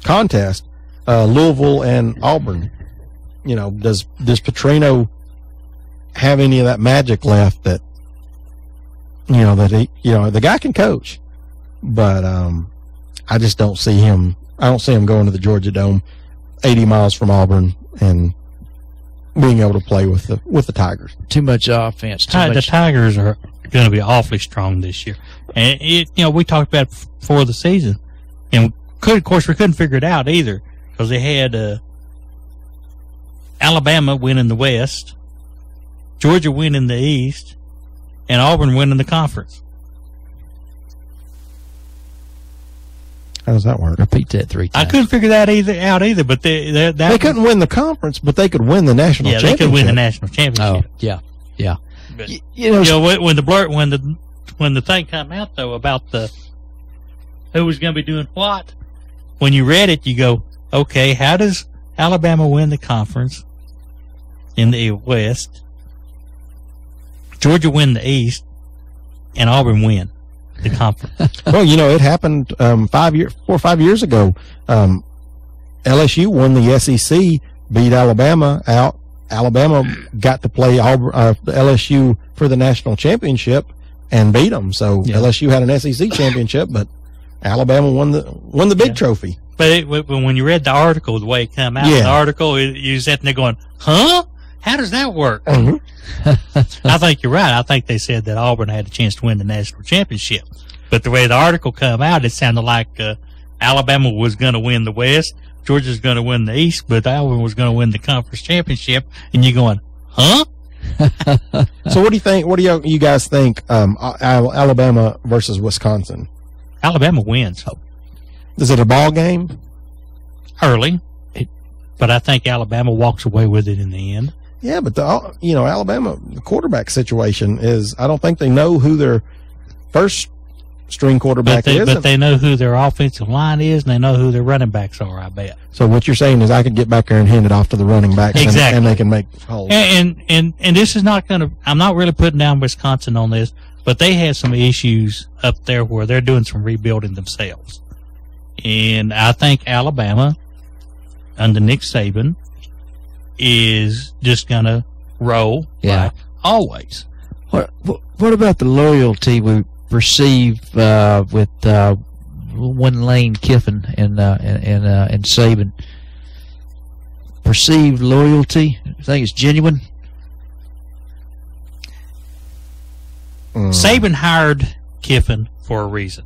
B: contest, Louisville and Auburn. Does Petrino have any of that magic left that the guy can coach, but I just don't see him. I don't see him going to the Georgia Dome, 80 miles from Auburn, and being able to play with the Tigers.
D: Too much offense.
C: The Tigers are going to be awfully strong this year, and we talked about it before the season, and of course we couldn't figure it out either because they had Alabama winning the West, Georgia winning the East, and Auburn winning the conference.
B: How does that work?
D: Repeat that 3 times.
C: I couldn't figure that out either, but they
B: couldn't win the conference, but they could win the national championship.
C: Yeah, they could win the national championship.
D: Oh, yeah.
C: But, when the thing came out though about who was going to be doing what, when you read it, you go, okay, how does Alabama win the conference in the West, Georgia win the East, and Auburn win the conference.
B: Well, it happened 4 or 5 years ago. LSU won the SEC, beat Alabama out. Alabama got to play LSU for the national championship and beat them. So LSU had an SEC championship, but Alabama won the big trophy.
C: But when you read the article, the way it came out, the article, you sat there going, huh? How does that work?
B: Mm-hmm.
C: I think you're right. I think they said that Auburn had a chance to win the national championship. But the way the article came out, it sounded like Alabama was going to win the West, Georgia's going to win the East, but Auburn was going to win the conference championship. And you're going, huh?
B: So what do you think? What do you guys think? Alabama versus Wisconsin.
C: Alabama wins
B: Is it a ball game?
C: early, but I think Alabama walks away with it in the end.
B: Yeah, but Alabama, the quarterback situation is, I don't think they know who their first string quarterback is.
C: But they know who their offensive line is, and they know who their running backs are, I bet.
B: So what you're saying is I could get back there and hand it off to the running backs
C: Exactly.
B: and they can make holes.
C: And this is not going to, I'm not really putting down Wisconsin on this, but they have some issues up there where they're doing some rebuilding themselves. And I think Alabama, under Nick Saban, is just going to roll like always.
D: What about the loyalty we perceive with one Lane Kiffin and Saban? Perceived loyalty, I think it's genuine.
C: Saban hired Kiffin for a reason,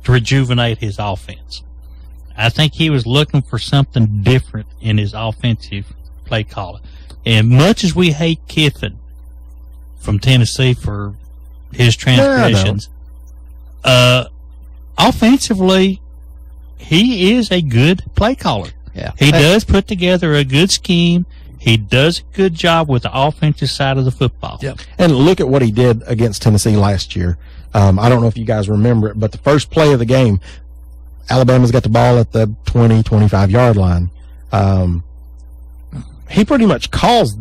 C: to rejuvenate his offense. I think he was looking for something different in his offensive play calling. And much as we hate Kiffin from Tennessee for his transgressions, offensively, he is a good play caller.
D: Yeah.
C: He does put together a good scheme. He does a good job with the offensive side of the football.
D: Yep.
B: And look at what he did against Tennessee last year. I don't know if you guys remember it, but the first play of the game, Alabama's got the ball at the 20, 25-yard line. He pretty much calls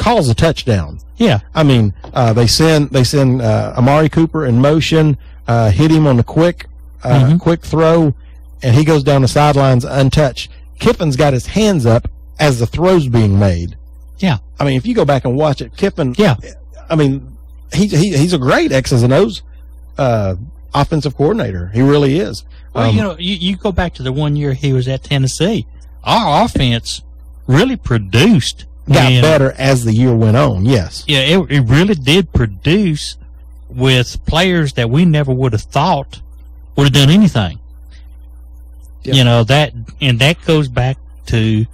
B: a touchdown.
C: Yeah.
B: I mean, they send Amari Cooper in motion, hit him on the quick throw, and he goes down the sidelines untouched. Kiffin's got his hands up as the throw's being made.
C: Yeah.
B: I mean, if you go back and watch it, Kiffin.
C: Yeah.
B: I mean, he's a great X's and O's offensive coordinator. He really is.
C: Well, you go back to the 1 year he was at Tennessee. Our offense really produced.
B: Got better as the year went on, yes.
C: Yeah, it really did produce with players that we never would have thought would have done anything. Yep. That goes back to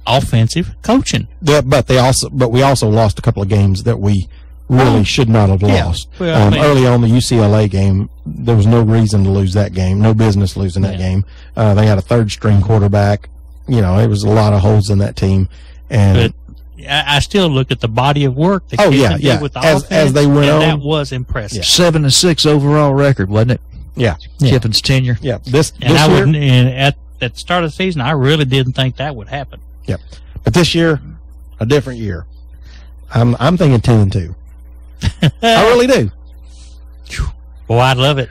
C: offensive coaching.
B: But we also lost a couple of games that we really should not have lost.
C: Well,
B: early on, the UCLA game, there was no reason to lose that game, no business losing that game. They had a third-string quarterback. There was a lot of holes in that team. But
C: I still look at the body of work that did with the offense,
B: as they went on.
C: That was impressive.
D: 7-6 overall record, wasn't it?
B: Yeah.
D: Kiffin's tenure.
B: Yeah. This year,
C: at the start of the season, I really didn't think that would happen.
B: Yep. But this year, a different year. I'm thinking 2-2. I really do.
C: Well, I'd love it.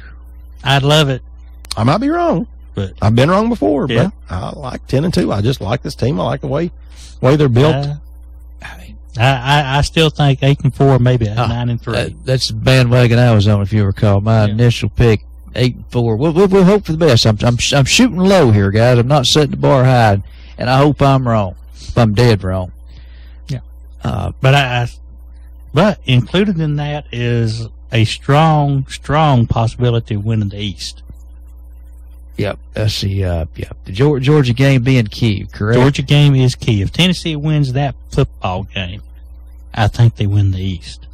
C: I
B: might be wrong,
C: but
B: I've been wrong before.
C: Yeah.
B: But I like 10-2. I just like this team. I like the way they're built.
C: I still think 8-4, maybe 9-3.
D: That's the bandwagon I was on, if you recall. My initial pick, 8-4. We'll hope for the best. I'm shooting low here, guys. I'm not setting the bar high, and I hope I'm wrong. If I'm dead wrong.
C: Yeah. But included in that is a strong possibility of winning the East.
D: Yep, that's the Georgia game being key, correct?
C: Georgia game is key. If Tennessee wins that football game, I think they win the East.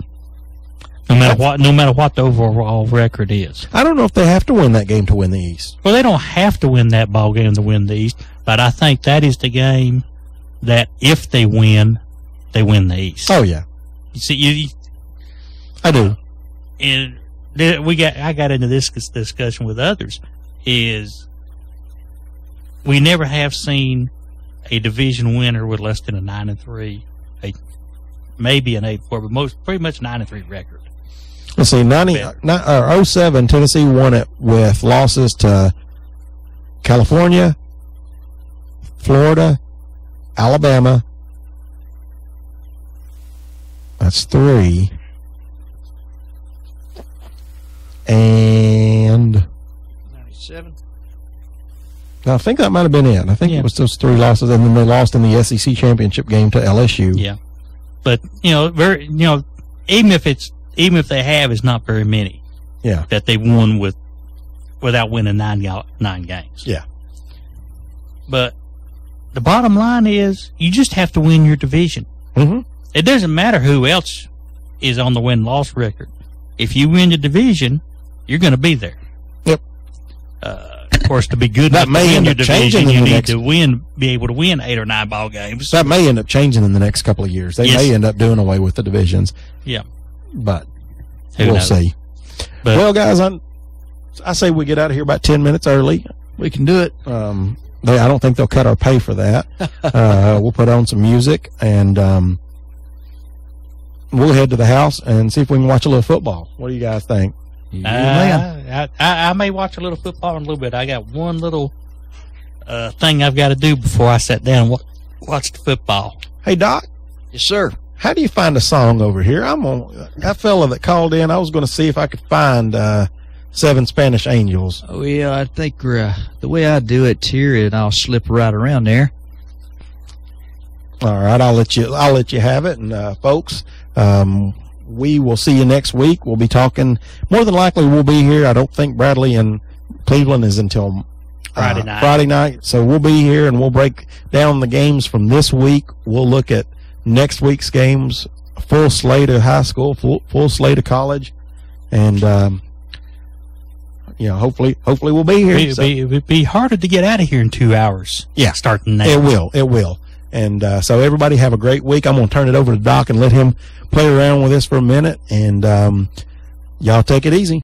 C: No matter what the overall record is.
B: I don't know if they have to win that game to win the East.
C: Well, they don't have to win that ball game to win the East, but I think that is the game that if they win the East.
B: Oh yeah.
C: You see,
B: I do.
C: And I got into this discussion with others. Is we never have seen a division winner with less than a 9-3, maybe an 8-4, but pretty much 9-3 record.
B: Let's see, 07, Tennessee won it with losses to California, Florida, Alabama. That's 3. And
D: 97.
B: I think that might have been it. I think it was those 3 losses, and then they lost in the SEC championship game to LSU.
C: Yeah, but even if they have, it's not very many.
B: Yeah,
C: that they won without winning 9 games.
B: Yeah,
C: but the bottom line is you just have to win your division.
B: Mm-hmm.
C: It doesn't matter who else is on the win-loss record. If you win the division, you're going to be there.
B: Yep.
C: Of course, to be good
B: that may end up changing.
C: You need to be able to win 8 or 9 ball games.
B: That may end up changing in the next couple of years. They may end up doing away with the divisions.
C: Yeah,
B: but
C: we'll
B: see.
C: But,
B: well, guys, I say we get out of here about 10 minutes early.
D: We can do it.
B: I don't think they'll cut our pay for that. We'll put on some music, and we'll head to the house and see if we can watch a little football. What do you guys think?
C: I may watch a little football in a little bit. I got one little thing I've got to do before I sit down and watch the football.
B: Hey, Doc.
D: Yes, sir.
B: How do you find a song over here? That fella that called in, I was going to see if I could find 7 Spanish Angels.
D: Oh, yeah, I think the way I do it here, and I'll slip right around there.
B: All right, I'll let you have it. And folks, we will see you next week. We'll be talking. More than likely, we'll be here. I don't think Bradley in Cleveland is until Friday night. So we'll be here, and we'll break down the games from this week. We'll look at next week's games, full slate of high school, full slate of college, and hopefully we'll be here.
C: It'll be harder to get out of here in 2 hours.
B: Yeah,
C: starting now.
B: It will. And so everybody have a great week. I'm going to turn it over to Doc and let him play around with this for a minute, and y'all take it easy.